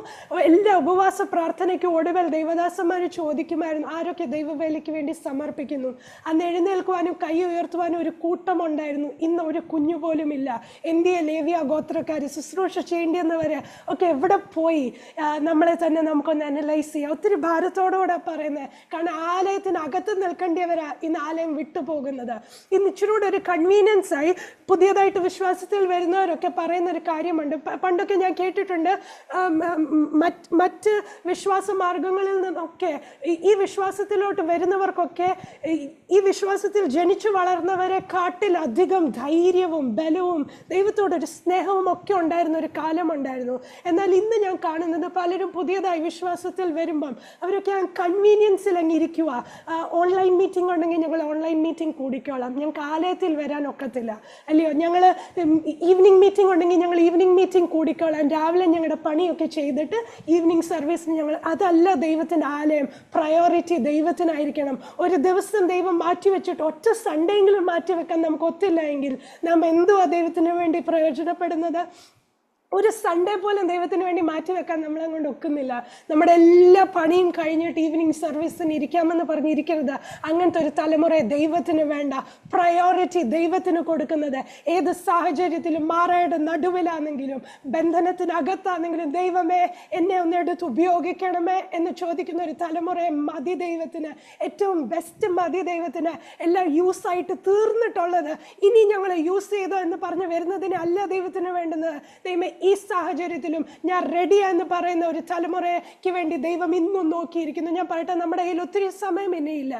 എല്ലാ ഉപവാസ പ്രാർത്ഥനയ്ക്ക് ഒടുവിൽ ദൈവദാസന്മാർ ചോദിക്കുമായിരുന്നു, ആരൊക്കെ ദൈവവേലയ്ക്ക് വേണ്ടി സമർപ്പിക്കുന്നു? അന്ന് എഴുന്നേൽക്കുവാനും കൈ ഉയർത്തുവാനും ഒരു കൂട്ടമുണ്ടായിരുന്നു. ഇന്ന് ഒരു കുഞ്ഞു പോലും ഇല്ല. എന്തിയെ ലേവ്യ ഗോത്രക്കാർ ശുശ്രൂഷ ചെയ്യേണ്ടിയെന്നവരെ ഒക്കെ എവിടെ പോയി? നമ്മളെ തന്നെ നമുക്കൊന്ന് അനലൈസ് ചെയ്യാം. ഒത്തിരി ഭാരത്തോടുകൂടെ പറയുന്നത്, കാരണം ആലയത്തിനകത്ത് നിൽക്കേണ്ടിയവരാ ഇന്ന് ആലയം വിട്ടുപോകുന്നത്. ഇന്ന് ഇച്ചിരൂടെ ഒരു കൺവീനിയൻസ് ആയി പുതിയതായിട്ട് വിശ്വാസത്തിൽ വരുന്നവരൊക്കെ പറയുന്ന ഒരു കാര്യമുണ്ട്. പണ്ടൊക്കെ ഞാൻ കേട്ടിട്ടുണ്ട്, മറ്റ് വിശ്വാസ മാർഗങ്ങളിൽ നിന്നൊക്കെ ഈ വിശ്വാസത്തിലോട്ട് വരുന്നവർക്കൊക്കെ ഈ വിശ്വാസത്തിൽ ജനിച്ചു വളർന്നവരെ കാട്ടിലധികം ധൈര്യവും ബലവും ദൈവത്തോടൊരു സ്നേഹവും ഒക്കെ ഉണ്ടായിരുന്ന ഒരു കാലമുണ്ടായിരുന്നു. എന്നാൽ ഇന്ന് ഞാൻ കാണുന്നത് പലരും പുതിയതായി വിശ്വാസത്തിൽ വരുമ്പം അവരൊക്കെ ആ കൺവീനിയൻസിൽ അങ്ങ് ഇരിക്കുക. ഓൺലൈൻ മീറ്റിംഗ് ഉണ്ടെങ്കിൽ ഞങ്ങൾ ഓൺലൈൻ മീറ്റിംഗ് കൂടിക്കോളാം, ഞങ്ങൾക്ക് ആലയത്തിൽ വരാൻ ഒക്കത്തില്ല, അല്ലയോ. ഞങ്ങൾ ഈവനിങ് മീറ്റിംഗ് ഉണ്ടെങ്കിൽ ഞങ്ങൾ ഈവനിങ് മീറ്റിംഗ് കൂടിക്കോളാം, രാവിലെ ഞങ്ങളുടെ പണിയൊക്കെ ചെയ്തിട്ട് ഈവനിങ് സർവീസിന് ഞങ്ങൾ. അതല്ല ദൈവത്തിൻ്റെ ആലയം. പ്രയോറിറ്റി ദൈവത്തിനായിരിക്കണം. ഒരു ദിവസം ദൈവം മാറ്റിവെച്ചിട്ട് ഒറ്റ സൺഡേയെങ്കിലും മാറ്റിവെക്കാൻ നമുക്ക് ഒത്തില്ല എങ്കിൽ നാം എന്തുവാ ദൈവത്തിന് വേണ്ടി പ്രയോജനപ്പെടുന്നത്? ഒരു സൺഡേ പോലും ദൈവത്തിന് വേണ്ടി മാറ്റിവെക്കാൻ നമ്മളെ കൊണ്ട് ഒക്കുന്നില്ല. നമ്മുടെ എല്ലാ പണിയും കഴിഞ്ഞിട്ട് ഈവനിങ് സർവീസിന് ഇരിക്കാമെന്ന് പറഞ്ഞിരിക്കരുത്. അങ്ങനത്തെ ഒരു തലമുറയെ ദൈവത്തിന് വേണ്ട. പ്രയോറിറ്റി ദൈവത്തിന് കൊടുക്കുന്നത്. ഏത് സാഹചര്യത്തിലും, മാറയുടെ നടുവിലാണെങ്കിലും ബന്ധനത്തിനകത്താണെങ്കിലും, ദൈവമേ എന്നെ ഒന്ന് എടുത്ത് ഉപയോഗിക്കണമേ എന്ന് ചോദിക്കുന്ന ഒരു തലമുറയെ മതി ദൈവത്തിന്. ഏറ്റവും ബെസ്റ്റ് മതി ദൈവത്തിന്. എല്ലാം യൂസായിട്ട് തീർന്നിട്ടുള്ളത് ഇനി ഞങ്ങൾ യൂസ് ചെയ്തോ എന്ന് പറഞ്ഞ് വരുന്നതിന് അല്ല ദൈവത്തിന് വേണ്ടുന്നത്. ദൈവമേ ഈ സാഹചര്യത്തിലും ഞാൻ റെഡിയാന്ന് പറയുന്ന ഒരു തലമുറയ്ക്ക് വേണ്ടി ദൈവം ഇന്നും നോക്കിയിരിക്കുന്നു. ഞാൻ പറയട്ടെ, നമ്മുടെ കയ്യിൽ ഒത്തിരി സമയം ഇനിയില്ല.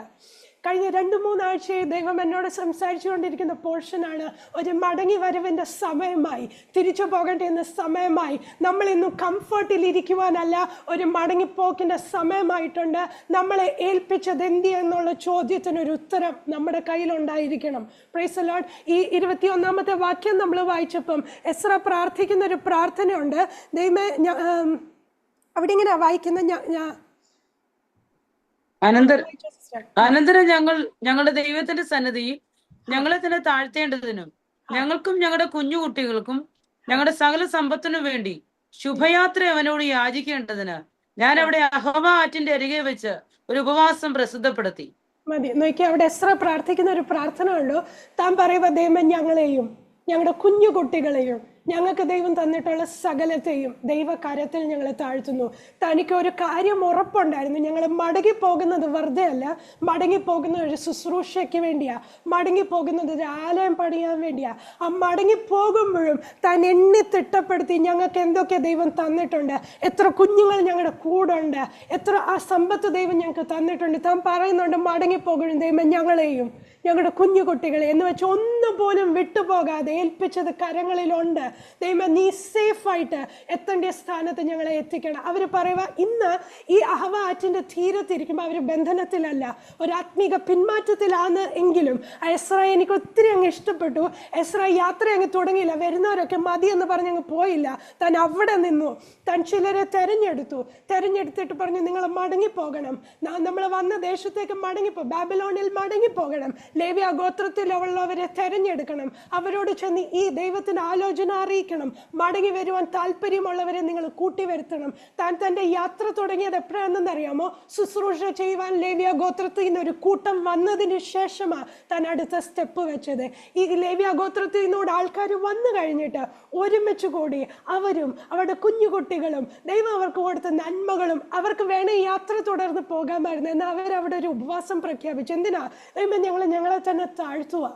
കഴിഞ്ഞ 2-3 ആഴ്ചയായി ദൈവം എന്നോട് സംസാരിച്ചുകൊണ്ടിരിക്കുന്ന പോർഷനാണ് ഒരു മടങ്ങി വരവിൻ്റെ സമയമായി, തിരിച്ചു പോകേണ്ട സമയമായി. നമ്മൾ ഇന്നും കംഫർട്ടിൽ ഇരിക്കുവാനല്ല, ഒരു മടങ്ങിപ്പോക്കിൻ്റെ സമയമായിട്ടുണ്ട്. നമ്മളെ ഏൽപ്പിച്ചത് എന്തി എന്നുള്ള ചോദ്യത്തിനൊരു ഉത്തരം നമ്മുടെ കയ്യിലുണ്ടായിരിക്കണം. Price the Lord. ഈ 21-ാമത്തെ വാക്യം നമ്മൾ വായിച്ചപ്പം എസ്ര പ്രാർത്ഥിക്കുന്ന ഒരു പ്രാർത്ഥനയുണ്ട്. ദൈവമേ, അവിടെ ഇങ്ങനെ വായിക്കുന്ന അനന്തരം ഞങ്ങളുടെ ദൈവത്തിന്റെ സന്നിധിയിൽ ഞങ്ങളെ തന്നെ താഴ്ത്തേണ്ടതിനും ഞങ്ങൾക്കും ഞങ്ങളുടെ കുഞ്ഞുകുട്ടികൾക്കും ഞങ്ങളുടെ സകല സമ്പത്തിനു വേണ്ടി ശുഭയാത്ര അവനോട് യാചിക്കേണ്ടതിന് ഞാൻ അവിടെ അഹവ ആറ്റിന്റെ അരികെ വെച്ച് ഒരു ഉപവാസം പ്രസിദ്ധപ്പെടുത്തി. മതി നോക്കി, അവിടെ എസ്ര പ്രാർത്ഥിക്കുന്ന ഒരു പ്രാർത്ഥന ഉള്ളൂ. താൻ പറയുക, ദൈവം ഞങ്ങളെയും ഞങ്ങളുടെ കുഞ്ഞുകുട്ടികളെയും ഞങ്ങൾക്ക് ദൈവം തന്നിട്ടുള്ള സകലത്തെയും ദൈവകരത്തിൽ ഞങ്ങൾ താഴ്ത്തുന്നു. തനിക്ക് ഒരു കാര്യം ഉറപ്പുണ്ടായിരുന്നു, ഞങ്ങൾ മടങ്ങിപ്പോകുന്നത് വെറുതെ അല്ല, മടങ്ങിപ്പോകുന്നത് ഒരു ശുശ്രൂഷയ്ക്ക് വേണ്ടിയാ, മടങ്ങിപ്പോകുന്നത് ഒരു ആലയം പണിയാൻ വേണ്ടിയാ. ആ മടങ്ങിപ്പോകുമ്പോഴും താൻ എണ്ണി തിട്ടപ്പെടുത്തി ഞങ്ങൾക്ക് എന്തൊക്കെ ദൈവം തന്നിട്ടുണ്ട്, എത്ര കുഞ്ഞുങ്ങൾ ഞങ്ങളുടെ കൂടെ ഉണ്ട്, എത്ര ആ സമ്പത്ത് ദൈവം ഞങ്ങൾക്ക് തന്നിട്ടുണ്ട്. താൻ പറയുന്നുണ്ട് മടങ്ങിപ്പോകും ദൈവം ഞങ്ങളെയും ഞങ്ങളുടെ കുഞ്ഞു കുട്ടികളെ എന്ന് വെച്ച് ഒന്നുപോലും വിട്ടുപോകാതെ ഏൽപ്പിച്ചത് കരങ്ങളിലുണ്ട്. ദൈവം നീ സേഫായിട്ട് എത്തേണ്ട സ്ഥാനത്ത് ഞങ്ങളെ എത്തിക്കണം. അവർ പറയുക, ഇന്ന് ഈ അഹവ ആറ്റിൻ്റെ തീരത്തിരിക്കുമ്പോൾ അവർ ബന്ധനത്തിലല്ല, ഒരു ആത്മീക പിന്മാറ്റത്തിലാണ്. എങ്കിലും എസ്ര എനിക്ക് ഒത്തിരി അങ്ങ് ഇഷ്ടപ്പെട്ടു. എസ്ര യാത്ര അങ്ങ് തുടങ്ങിയില്ല, വരുന്നവരൊക്കെ മതി എന്ന് പറഞ്ഞ് അങ്ങ് പോയില്ല. താൻ അവിടെ നിന്നു, താൻ ചിലരെ തെരഞ്ഞെടുത്തിട്ട് പറഞ്ഞു നിങ്ങൾ മടങ്ങിപ്പോകണം, നമ്മൾ വന്ന ദേശത്തേക്ക് ബാബിലോണിൽ മടങ്ങിപ്പോകണം, ലേവ്യ ഗോത്രത്തിലുള്ളവരെ തെരഞ്ഞെടുക്കണം, അവരോട് ചെന്ന് ഈ ദൈവത്തിന് ആലോചന അറിയിക്കണം, മടങ്ങി വരുവാൻ താല്പര്യമുള്ളവരെ നിങ്ങൾ കൂട്ടിവരുത്തണം. താൻ തൻ്റെ യാത്ര തുടങ്ങിയത് എപ്പോഴാണെന്ന് അറിയാമോ? ശുശ്രൂഷ ചെയ്യുവാൻ ലേവ്യ ഗോത്രത്തിൽ നിന്നൊരു കൂട്ടം വന്നതിന് ശേഷമാണ് താൻ അടുത്ത സ്റ്റെപ്പ് വെച്ചത്. ഈ ലേവ്യ ഗോത്രത്തിൽ നിന്നോട് ആൾക്കാർ വന്നു കഴിഞ്ഞിട്ട് ഒരുമിച്ച് കൂടി അവരും അവരുടെ കുഞ്ഞുകുട്ടികളും ദൈവം അവർക്ക് കൊടുത്ത നന്മകളും അവർക്ക് വേണേ യാത്ര തുടർന്ന് പോകാമായിരുന്നു. എന്നാൽ അവരവിടെ ഒരു ഉപവാസം പ്രഖ്യാപിച്ചു. എന്തിനാ? ദൈവം ഞങ്ങളെ തന്നെ താഴ്ത്തുക.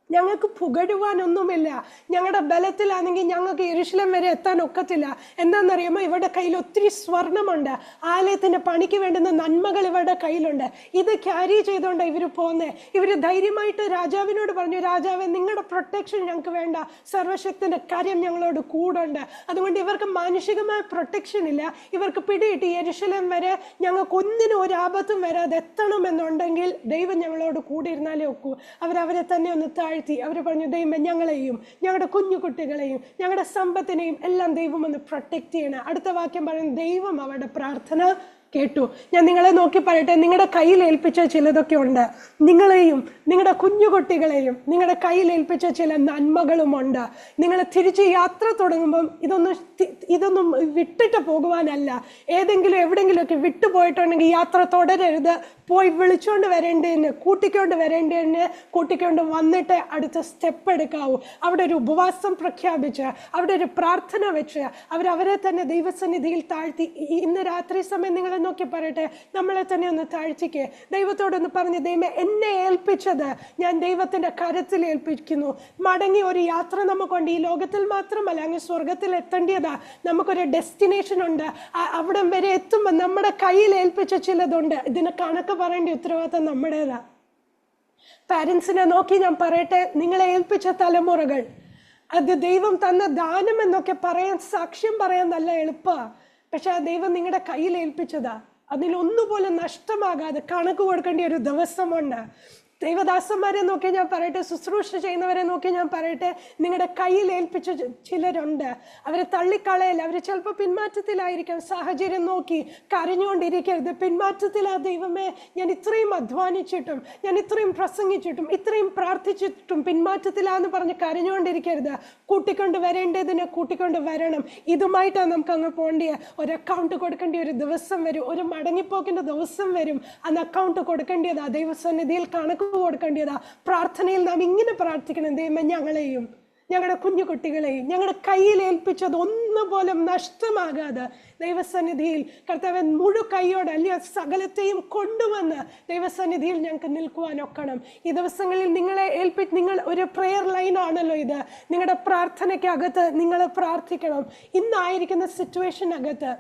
ഞങ്ങൾക്ക് പുകഴുവാനൊന്നുമില്ല, ഞങ്ങളുടെ ബലത്തിലാണെങ്കിൽ ഞങ്ങൾക്ക് യെരൂശലേം വരെ എത്താൻ ഒക്കത്തില്ല. എന്താണെന്നറിയുമ്പോൾ ഇവരുടെ കയ്യിൽ ഒത്തിരി സ്വർണമുണ്ട്, ആലയത്തിൻ്റെ പണിക്ക് വേണ്ടുന്ന നന്മകൾ ഇവരുടെ കയ്യിലുണ്ട്. ഇത് ക്യാരി ചെയ്തുകൊണ്ട് ഇവർ പോകുന്നത്. ഇവർ ധൈര്യമായിട്ട് രാജാവിനോട് പറഞ്ഞു, രാജാവെ നിങ്ങളുടെ പ്രൊട്ടക്ഷൻ ഞങ്ങൾക്ക് വേണ്ട, സർവശക്തിൻ്റെ കാര്യം ഞങ്ങളോട് കൂടുണ്ട്. അതുകൊണ്ട് ഇവർക്ക് മാനുഷികമായ പ്രൊട്ടക്ഷൻ ഇല്ല. ഇവർക്ക് പിടിയിട്ട് യെരൂശലേം വരെ ഞങ്ങൾക്ക് ഒന്നിനും ഒരു ആപത്തും വരാതെ എത്തണമെന്നുണ്ടെങ്കിൽ ദൈവം ഞങ്ങളോട് കൂടിയിരുന്നാലേ ഒക്കൂ. അവരെ തന്നെ ഒന്ന് താഴ്ത്തി അവർ പറഞ്ഞു, ദൈവം ഞങ്ങളെയും ഞങ്ങളുടെ കുഞ്ഞുകുട്ടികളെയും ഞങ്ങളുടെ സമ്പത്തിനെയും എല്ലാം ദൈവം ഒന്ന് പ്രൊട്ടക്റ്റ് ചെയ്യണം. അടുത്ത വാക്യം പറയുന്നത്, ദൈവം അവരുടെ പ്രാർത്ഥന കേട്ടു. ഞാൻ നിങ്ങളെ നോക്കി പറയട്ടെ, നിങ്ങളുടെ കയ്യിൽ ഏൽപ്പിച്ച ചിലതൊക്കെ ഉണ്ട്. നിങ്ങളെയും നിങ്ങളുടെ കുഞ്ഞുകുട്ടികളെയും നിങ്ങളുടെ കയ്യിൽ ഏൽപ്പിച്ച ചില നന്മകളുമുണ്ട്. നിങ്ങൾ തിരിച്ച് യാത്ര തുടങ്ങുമ്പം ഇതൊന്നും വിട്ടിട്ട് പോകുവാനല്ല. ഏതെങ്കിലും എവിടെയെങ്കിലുമൊക്കെ വിട്ടുപോയിട്ടുണ്ടെങ്കിൽ യാത്ര തുടരരുത്. പോയി വിളിച്ചുകൊണ്ട് വരേണ്ടതിന്, കൂട്ടിക്കൊണ്ട് വന്നിട്ട് അടുത്ത സ്റ്റെപ്പ് എടുക്കാവൂ. അവിടെ ഒരു ഉപവാസം പ്രഖ്യാപിച്ച്, അവിടെ ഒരു പ്രാർത്ഥന വെച്ച് അവരെ തന്നെ ദൈവസന്നിധിയിൽ താഴ്ത്തി. ഇന്ന് രാത്രി സമയം നിങ്ങൾ നോക്കി പറയട്ടെ, നമ്മളെ തന്നെ ഒന്ന് താഴ്ത്തിക്ക്. ദൈവത്തോടൊന്ന് പറഞ്ഞ്, ദൈവമേ എന്നെ ഏൽപ്പിച്ചത് ഞാൻ ദൈവത്തിൻ്റെ കരത്തിൽ ഏൽപ്പിക്കുന്നു. മടങ്ങി ഒരു യാത്ര നമുക്കുണ്ട്. ഈ ലോകത്തിൽ മാത്രമല്ല, അങ്ങ് സ്വർഗത്തിൽ എത്തേണ്ടതാ. നമുക്കൊരു ഡെസ്റ്റിനേഷൻ ഉണ്ട്. അവിടം വരെ എത്തുമ്പോൾ നമ്മുടെ കയ്യിൽ ഏൽപ്പിച്ച ചിലതുണ്ട്. ഇതിന് കണക്ക് പറയേണ്ട ഉത്തരവാദിത്തം നമ്മുടേതാ. പാരൻസിനെ നോക്കി ഞാൻ പറയട്ടെ, നിങ്ങളെ ഏൽപ്പിച്ച തലമുറകൾ, അത് ദൈവം തന്ന ദാനം എന്നൊക്കെ പറയാൻ, സാക്ഷ്യം പറയാൻ നല്ല എളുപ്പമാണ്. പക്ഷെ ആ ദൈവം നിങ്ങളുടെ കയ്യിൽ ഏൽപ്പിച്ചതാ. അതിലൊന്നുപോലെ നഷ്ടമാകാതെ കണക്ക് കൊടുക്കേണ്ട ഒരു ദിവസമുണ്ട്. ദൈവദാസന്മാരെ നോക്കി ഞാൻ പറയട്ടെ, ശുശ്രൂഷ ചെയ്യുന്നവരെ നോക്കി ഞാൻ പറയട്ടെ, നിങ്ങളുടെ കയ്യിൽ ഏൽപ്പിച്ച ചിലരുണ്ട്. അവരെ തള്ളിക്കളയല്ല. അവർ ചിലപ്പോൾ പിന്മാറ്റത്തിലായിരിക്കാം. സാഹചര്യം നോക്കി കരഞ്ഞുകൊണ്ടിരിക്കരുത്. പിന്മാറ്റത്തിലാ, ദൈവമേ ഞാൻ ഇത്രയും അധ്വാനിച്ചിട്ടും, ഞാൻ ഇത്രയും പ്രസംഗിച്ചിട്ടും, ഇത്രയും പ്രാർത്ഥിച്ചിട്ടും പിന്മാറ്റത്തിലാന്ന് പറഞ്ഞ് കരഞ്ഞുകൊണ്ടിരിക്കരുത്. കൂട്ടിക്കൊണ്ട് വരേണ്ടതിനെ കൂട്ടിക്കൊണ്ട് വരണം. ഇതുമായിട്ടാണ് നമുക്ക് അങ്ങ് പോകേണ്ടിയ. ഒരു അക്കൗണ്ട് കൊടുക്കേണ്ട ഒരു ദിവസം വരും, ഒരു മടങ്ങിപ്പോക്കേണ്ട ദിവസം വരും. അന്ന് അക്കൗണ്ട് കൊടുക്കേണ്ടതാ, ദൈവസന്നിധിയിൽ കണക്ക് കൊടുക്കേണ്ടതാ. പ്രാർത്ഥനയിൽ നാം ഇങ്ങനെ പ്രാർത്ഥിക്കണം, ദൈവമേ ഞങ്ങളെയും ഞങ്ങളുടെ കുഞ്ഞുകുട്ടികളെയും ഞങ്ങളുടെ കയ്യിൽ ഏൽപ്പിച്ചത് ഒന്നുപോലും നഷ്ടമാകാതെ ദൈവസന്നിധിയിൽ കർത്താവേ മുഴുകൈയോടെ അല്ലെ സകലത്തെയും കൊണ്ടുവന്ന് ദൈവസന്നിധിയിൽ ഞങ്ങൾക്ക് നിൽക്കുവാനൊക്കണം. ഈ ദിവസങ്ങളിൽ നിങ്ങൾ ഒരു പ്രെയർ ലൈനാണല്ലോ ഇത്. നിങ്ങളുടെ പ്രാർത്ഥനയ്ക്കകത്ത് നിങ്ങൾ പ്രാർത്ഥിക്കണം. ഇന്നായിരിക്കുന്ന സിറ്റുവേഷനകത്ത്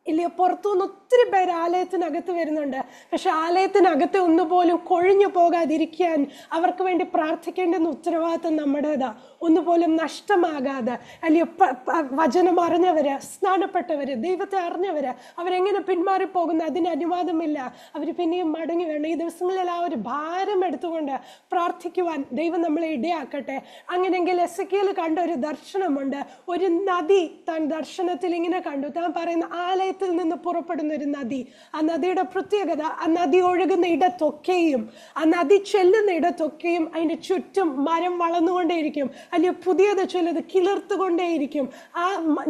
ഇല്ലയോ, പുറത്തുനിന്ന് ഒത്തിരി പേര് ആലയത്തിനകത്ത് വരുന്നുണ്ട്. പക്ഷെ ആലയത്തിനകത്ത് ഒന്നുപോലും കൊഴിഞ്ഞു പോകാതിരിക്കാൻ അവർക്ക് വേണ്ടി പ്രാർത്ഥിക്കേണ്ടുന്ന ഉത്തരവാദിത്വം നമ്മുടേതാ. ഒന്നുപോലും നഷ്ടമാകാതെ അല്ലയോ, വചനം അറിഞ്ഞവര്, സ്നാനപ്പെട്ടവര്, ദൈവത്തെ അറിഞ്ഞവര് അവരെങ്ങനെ പിന്മാറിപ്പോകുന്നു, അതിന് അനുവാദമില്ല. അവർ പിന്നെയും മടങ്ങി വേണം. ഈ ദിവസങ്ങളിൽ ആ ഒരു ഭാരം എടുത്തുകൊണ്ട് പ്രാർത്ഥിക്കുവാൻ ദൈവം നമ്മളെ ഇടയാക്കട്ടെ. അങ്ങനെയെങ്കിൽ എസെക്കിയേൽ കണ്ട ഒരു ദർശനമുണ്ട്. ഒരു നദി താൻ ദർശനത്തിൽ ഇങ്ങനെ കണ്ടു. താൻ പറയുന്ന ആലയത്തിൽ ആലയത്തിൽ നിന്ന് പുറപ്പെടുന്ന ഒരു നദി. ആ നദിയുടെ പ്രത്യേകത, ആ നദി ഒഴുകുന്ന ഇടത്തൊക്കെയും, ആ നദി ചെല്ലുന്ന ഇടത്തൊക്കെയും അതിൻ്റെ ചുറ്റും മരം വളർന്നുകൊണ്ടേയിരിക്കും, അല്ലെങ്കിൽ പുതിയത് ചിലത് കിളിർത്തുകൊണ്ടേയിരിക്കും. ആ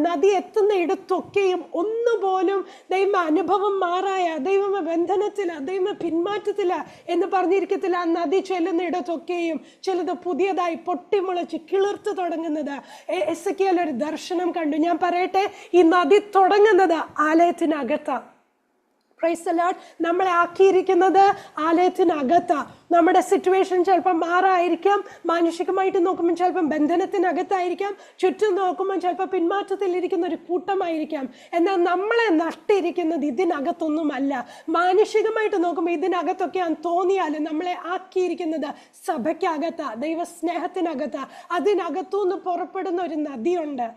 നദി എത്തുന്ന ഇടത്തൊക്കെയും ഒന്നുപോലും ദൈവ അനുഭവം മാറായ, ദൈവമ ബന്ധനത്തില, ദൈവ പിന്മാറ്റത്തില എന്ന് പറഞ്ഞിരിക്കത്തില്ല. ആ നദി ചെല്ലുന്ന ഇടത്തൊക്കെയും ചിലത് പുതിയതായി പൊട്ടിമുളച്ച് കിളിർത്ത് തുടങ്ങുന്നത്. എസെക്കിയേൽ ഒരു ദർശനം കണ്ടു. ഞാൻ പറയട്ടെ, ഈ നദി തുടങ്ങുന്നത് ആലയത്തിനകത്താണ്. Price the Lord. നമ്മളെ ആക്കിയിരിക്കുന്നത് ആലയത്തിനകത്താ. നമ്മുടെ സിറ്റുവേഷൻ ചിലപ്പോൾ മാറായിരിക്കാം, മാനുഷികമായിട്ട് നോക്കുമ്പോൾ ചിലപ്പം ബന്ധനത്തിനകത്തായിരിക്കാം, ചുറ്റും നോക്കുമ്പോൾ ചിലപ്പോൾ പിന്മാറ്റത്തിലിരിക്കുന്ന ഒരു കൂട്ടമായിരിക്കാം. എന്നാൽ നമ്മളെ നട്ടിരിക്കുന്നത് ഇതിനകത്തൊന്നുമല്ല. മാനുഷികമായിട്ട് നോക്കുമ്പോൾ ഇതിനകത്തൊക്കെയാണ് തോന്നിയാലും നമ്മളെ ആക്കിയിരിക്കുന്നത് സഭയ്ക്കകത്താ, ദൈവസ്നേഹത്തിനകത്താ. അതിനകത്തുനിന്ന് പുറപ്പെടുന്ന ഒരു നദിയുണ്ട്.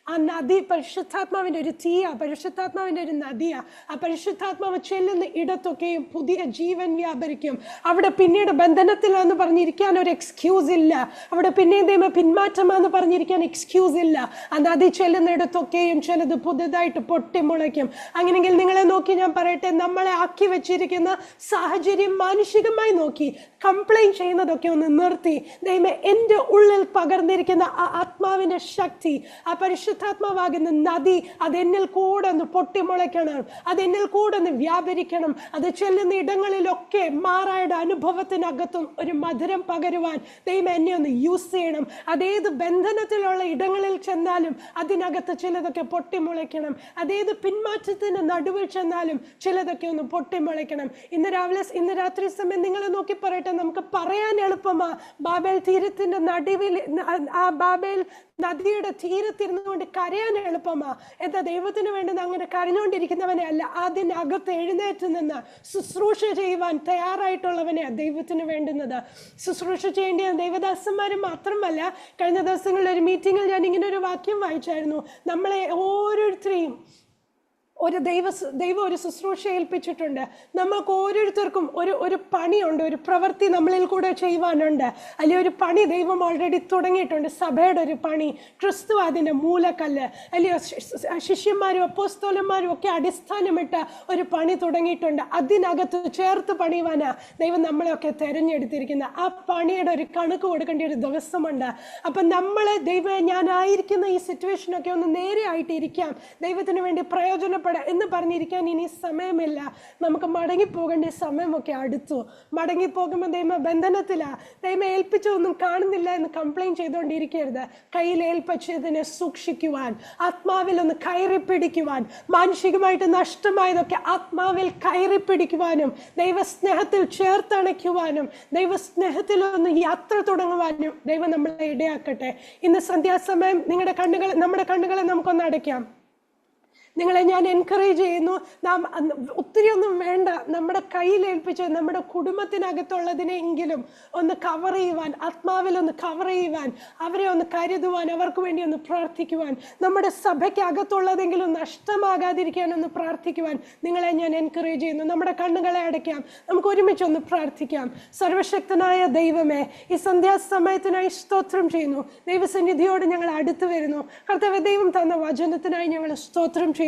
ആ നദി പരിശുദ്ധാത്മാവിൻ്റെ ഒരു തീയാ, പരിശുദ്ധാത്മാവിൻ്റെ ഒരു നദിയാ. ആ പരിശുദ്ധാത്മാവ് ചെല്ലുന്ന ഇടത്തൊക്കെയും പുതിയ ജീവൻ വ്യാപരിക്കും. അവിടെ പിന്നീട് ബന്ധനത്തിലാന്ന് പറഞ്ഞിരിക്കാൻ ഒരു എക്സ്ക്യൂസ് ഇല്ല. അവിടെ പിന്നെയും പിന്മാറ്റമാന്ന് പറഞ്ഞിരിക്കാൻ എക്സ്ക്യൂസ് ഇല്ല. ആ നദി ചെല്ലുന്ന ഇടത്തൊക്കെയും ചിലത് പുതുതായിട്ട് പൊട്ടിമുളയ്ക്കും. അങ്ങനെയെങ്കിൽ നിങ്ങളെ നോക്കി ഞാൻ പറയട്ടെ, നമ്മളെ ആക്കി വെച്ചിരിക്കുന്ന സാഹചര്യം മാനുഷികമായി നോക്കി കംപ്ലൈൻറ്റ് ചെയ്യുന്നതൊക്കെ ഒന്ന് നിർത്തി, ദൈവമേ എൻ്റെ ഉള്ളിൽ പകർന്നിരിക്കുന്ന ആ ആത്മാവിൻ്റെ ശക്തി, ആ പരിശുദ്ധാത്മാവാകുന്ന നദി അതെന്നിൽ കൂടെ ഒന്ന് പൊട്ടിമുളയ്ക്കണം, അതെന്നിൽ കൂടെ ഒന്ന് വ്യാപരിക്കണം. അത് ചെല്ലുന്ന ഇടങ്ങളിലൊക്കെ മാറായുടെ അനുഭവത്തിനകത്തും ഒരു മധുരം പകരുവാൻ ദൈവം എന്നെ ഒന്ന് യൂസ് ചെയ്യണം. അതേത് ബന്ധനത്തിലുള്ള ഇടങ്ങളിൽ ചെന്നാലും അതിനകത്ത് ചിലതൊക്കെ പൊട്ടിമുളയ്ക്കണം. അതേത് പിന്മാറ്റത്തിന് നടുവിൽ ചെന്നാലും ചിലതൊക്കെ ഒന്ന് പൊട്ടിമുളയ്ക്കണം. ഇന്ന് രാത്രി സമയം നിങ്ങളെ നോക്കി പറയട്ടെ, നമുക്ക് പറയാൻ എളുപ്പമാ. ബാബേൽ തീരത്തിന്റെ നടുവിൽ, ആ ബാബേൽ നദിയുടെ തീരത്തിരുന്നുകൊണ്ട് കരയാൻ എളുപ്പമാ. എന്താ ദൈവത്തിന് വേണ്ടുന്ന അങ്ങനെ കരഞ്ഞുകൊണ്ടിരിക്കുന്നവനെ അല്ല, അതിനകത്ത് എഴുന്നേറ്റ് നിന്ന് ശുശ്രൂഷ ചെയ്യുവാൻ തയ്യാറായിട്ടുള്ളവനെ ദൈവത്തിന് വേണ്ടുന്നത്. ശുശ്രൂഷ ചെയ്യേണ്ട ദൈവദാസന്മാരും മാത്രമല്ല. കഴിഞ്ഞ ദിവസങ്ങളിൽ ഒരു മീറ്റിങ്ങിൽ ഞാൻ ഇങ്ങനെ ഒരു വാക്യം വായിച്ചായിരുന്നു. നമ്മളെ ഓരോരുത്തരെയും ദൈവം ഒരു ശുശ്രൂഷ ഏൽപ്പിച്ചിട്ടുണ്ട്. നമ്മൾക്ക് ഓരോരുത്തർക്കും ഒരു പണിയുണ്ട്, ഒരു പ്രവൃത്തി നമ്മളിൽ കൂടെ ചെയ്യുവാനുണ്ട്. അല്ലെങ്കിൽ ഒരു പണി ദൈവം ഓൾറെഡി തുടങ്ങിയിട്ടുണ്ട്. സഭയുടെ ഒരു പണി, ക്രിസ്തു അതിൻ്റെ മൂലക്കല്ല്. അല്ലെങ്കിൽ ശിഷ്യന്മാരും അപ്പോസ്തലന്മാരും ഒക്കെ അടിസ്ഥാനമിട്ട ഒരു പണി തുടങ്ങിയിട്ടുണ്ട്. അതിനകത്ത് ചേർത്ത് പണിയുവാനാ ദൈവം നമ്മളെയൊക്കെ തിരഞ്ഞെടുത്തിരിക്കുന്നത്. ആ പണിയുടെ ഒരു കണക്ക് കൊടുക്കേണ്ട ഒരു ദിവസമുണ്ട്. അപ്പം നമ്മളെ ഞാനായിരിക്കുന്ന ഈ സിറ്റുവേഷനൊക്കെ ഒന്ന് നേരെ ആയിട്ടിരിക്കാം, ദൈവത്തിന് വേണ്ടി പ്രയോജനപ്പെടും എന്ന് പറഞ്ഞിരിക്കാൻ ഇനി സമയമില്ല. നമുക്ക് മടങ്ങിപ്പോകേണ്ട സമയമൊക്കെ അടുത്തു. മടങ്ങിപ്പോകുമ്പോൾ ദൈവം ബന്ധനത്തിലാ, ദൈവം ഏൽപ്പിച്ചതൊന്നും കാണുന്നില്ല എന്ന് കംപ്ലൈൻറ്റ് ചെയ്തുകൊണ്ടിരിക്കരുത്. കയ്യിൽ ഏൽപ്പിച്ചതിനെ സൂക്ഷിക്കുവാൻ, ആത്മാവിൽ ഒന്ന് കയറി പിടിക്കുവാൻ, മാനുഷികമായിട്ട് നഷ്ടമായതൊക്കെ ആത്മാവിൽ കയറി പിടിക്കുവാനും, ദൈവസ്നേഹത്തിൽ ചേർത്തണയ്ക്കുവാനും, ദൈവസ്നേഹത്തിലൊന്ന് യാത്ര തുടങ്ങുവാനും ദൈവം നമ്മളെ ഇടയാക്കട്ടെ. ഇന്ന് സന്ധ്യാസമയം നമ്മുടെ കണ്ണുകളെ നമുക്കൊന്ന് അടയ്ക്കാം. നിങ്ങളെ ഞാൻ എൻകറേജ് ചെയ്യുന്നു, നാം ഒത്തിരി ഒന്നും വേണ്ട, നമ്മുടെ കയ്യിലേൽപ്പിച്ച് നമ്മുടെ കുടുംബത്തിനകത്തുള്ളതിനെങ്കിലും ഒന്ന് കവർ ചെയ്യുവാൻ, ആത്മാവിലൊന്ന് കവർ ചെയ്യുവാൻ, അവരെ ഒന്ന് കരുതുവാൻ, അവർക്ക് വേണ്ടി ഒന്ന് പ്രാർത്ഥിക്കുവാൻ, നമ്മുടെ സഭയ്ക്കകത്തുള്ളതെങ്കിലും നഷ്ടമാകാതിരിക്കാൻ ഒന്ന് പ്രാർത്ഥിക്കുവാൻ നിങ്ങളെ ഞാൻ എൻകറേജ് ചെയ്യുന്നു. നമ്മുടെ കണ്ണുകളെ അടയ്ക്കാം, നമുക്ക് ഒരുമിച്ചൊന്ന് പ്രാർത്ഥിക്കാം. സർവശക്തനായ ദൈവമേ, ഈ സന്ധ്യാസമയത്തിനായി സ്തോത്രം ചെയ്യുന്നു. ദൈവസന്നിധിയോട് ഞങ്ങൾ അടുത്ത് വരുന്നു. കർത്താവേ, ദൈവം തന്ന വചനത്തിനായി ഞങ്ങൾ സ്തോത്രം ചെയ്യുന്നു.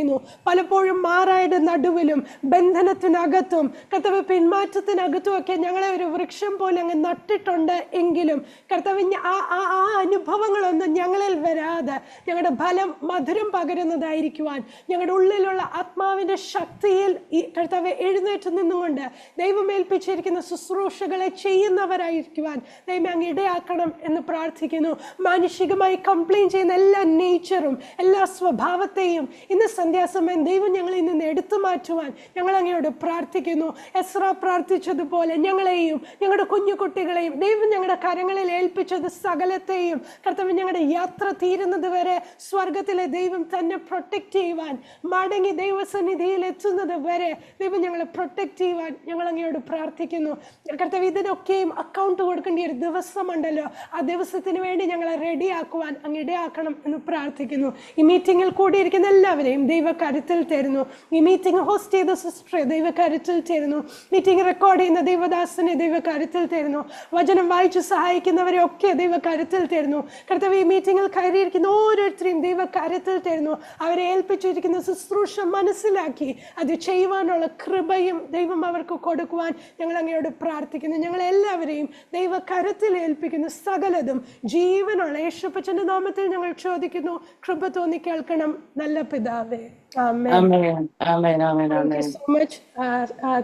പലപ്പോഴും മാറായുടെ നടുവിലും ബന്ധനത്തിനകത്തും കർത്താവ് പിന്മാറ്റത്തിനകത്തും ഒക്കെ ഞങ്ങളെ ഒരു വൃക്ഷം പോലെ അങ്ങ് നട്ടിട്ടുണ്ട്. എങ്കിലും കർത്താവ് ആ അനുഭവങ്ങളൊന്നും ഞങ്ങളിൽ വരാതെ ഞങ്ങളുടെ ഫലം മധുരം പകരുന്നതായിരിക്കുവാൻ, ഞങ്ങളുടെ ഉള്ളിലുള്ള ആത്മാവിൻ്റെ ശക്തിയിൽ ഈ കർത്താവ് എഴുന്നേറ്റ് നിന്നുകൊണ്ട് ദൈവം ഏൽപ്പിച്ചിരിക്കുന്ന ശുശ്രൂഷകളെ ചെയ്യുന്നവരായിരിക്കുവാൻ ദൈവം അങ്ങ് ഇടയാക്കണം എന്ന് പ്രാർത്ഥിക്കുന്നു. മാനുഷികമായി കംപ്ലൈൻറ്റ് ചെയ്യുന്ന എല്ലാ നേച്ചറും എല്ലാ സ്വഭാവത്തെയും ഇന്ന് സന്ധ്യാസമയം ദൈവം ഞങ്ങളിൽ നിന്ന് എടുത്തു മാറ്റുവാൻ ഞങ്ങൾ അങ്ങയോട് പ്രാർത്ഥിക്കുന്നു. എസ്ര പ്രാർത്ഥിച്ചതുപോലെ ഞങ്ങളെയും ഞങ്ങളുടെ കുഞ്ഞുകുട്ടികളെയും ദൈവം ഞങ്ങളുടെ കരങ്ങളിൽ ഏൽപ്പിച്ചത് സകലത്തെയും കർത്താവ് ഞങ്ങളുടെ യാത്ര തീരുന്നത് വരെ സ്വർഗത്തിലെ ദൈവം തന്നെ പ്രൊട്ടക്റ്റ് ചെയ്യുവാൻ, മടങ്ങി ദൈവസന്നിധിയിൽ എത്തുന്നത് വരെ ദൈവം ഞങ്ങളെ പ്രൊട്ടക്റ്റ് ചെയ്യുവാൻ ഞങ്ങൾ അങ്ങയോട് പ്രാർത്ഥിക്കുന്നു. കർത്താവ്, ഇതിനൊക്കെയും അക്കൗണ്ട് കൊടുക്കേണ്ട ഒരു ദിവസമുണ്ടല്ലോ, ആ ദിവസത്തിന് വേണ്ടി ഞങ്ങളെ റെഡിയാക്കുവാൻ അങ്ങ് ഇടയാക്കണം എന്ന് പ്രാർത്ഥിക്കുന്നു. ഈ മീറ്റിങ്ങിൽ കൂടിയിരിക്കുന്ന എല്ലാവരെയും ദൈവകരത്തിൽ തരുന്നു. ഈ മീറ്റിംഗ് ഹോസ്റ്റ് ചെയ്ത സിസ്റ്ററെ ദൈവകരത്തിൽ തരുന്നു. മീറ്റിംഗ് റെക്കോർഡ് ചെയ്യുന്ന ദൈവദാസനെ ദൈവകരത്തിൽ തരുന്നു. വചനം വായിച്ച് സഹായിക്കുന്നവരെ ഒക്കെ ദൈവകരത്തിൽ തരുന്നു. കർത്താവ്, ഈ മീറ്റിംഗിൽ കയറിയിരിക്കുന്ന ഓരോരുത്തരെയും ദൈവകരത്തിൽ തരുന്നു. അവരെ ഏൽപ്പിച്ചിരിക്കുന്ന ശുശ്രൂഷ മനസ്സിലാക്കി അത് ചെയ്യുവാനുള്ള കൃപയും ദൈവം അവർക്ക് കൊടുക്കുവാൻ ഞങ്ങൾ അങ്ങയോട് പ്രാർത്ഥിക്കുന്നു. ഞങ്ങളെല്ലാവരെയും ദൈവകരത്തിൽ ഏൽപ്പിക്കുന്നു. സകലതും ജീവനുള്ള യേശുപ്പച്ചന്റെ നാമത്തിൽ ഞങ്ങൾ ചോദിക്കുന്നു. കൃപ തോന്നി കേൾക്കണം നല്ല പിതാവേ. ആമേൻ. ആമേൻ. ആമേൻ. ആമേൻ. താങ്ക് യു ആമേൻ. So much.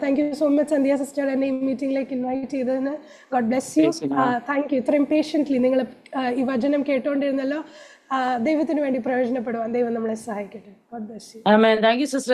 Thank you so much Sandhya sister എന്നെ ഈ മീറ്റിംഗിലേക്ക് ഇൻവൈറ്റ് ചെയ്തതിന്. God bless you. Thank you. ഇത്രയും പേഷ്യൻ്റ്ലി നിങ്ങൾ ഈ വചനം കേട്ടോണ്ടിരുന്നല്ലോ. ദൈവത്തിന് വേണ്ടി പ്രയോജനപ്പെടുവാൻ ദൈവം നമ്മളെ സഹായിക്കട്ടെ. God bless U. Amen. Thank you sister.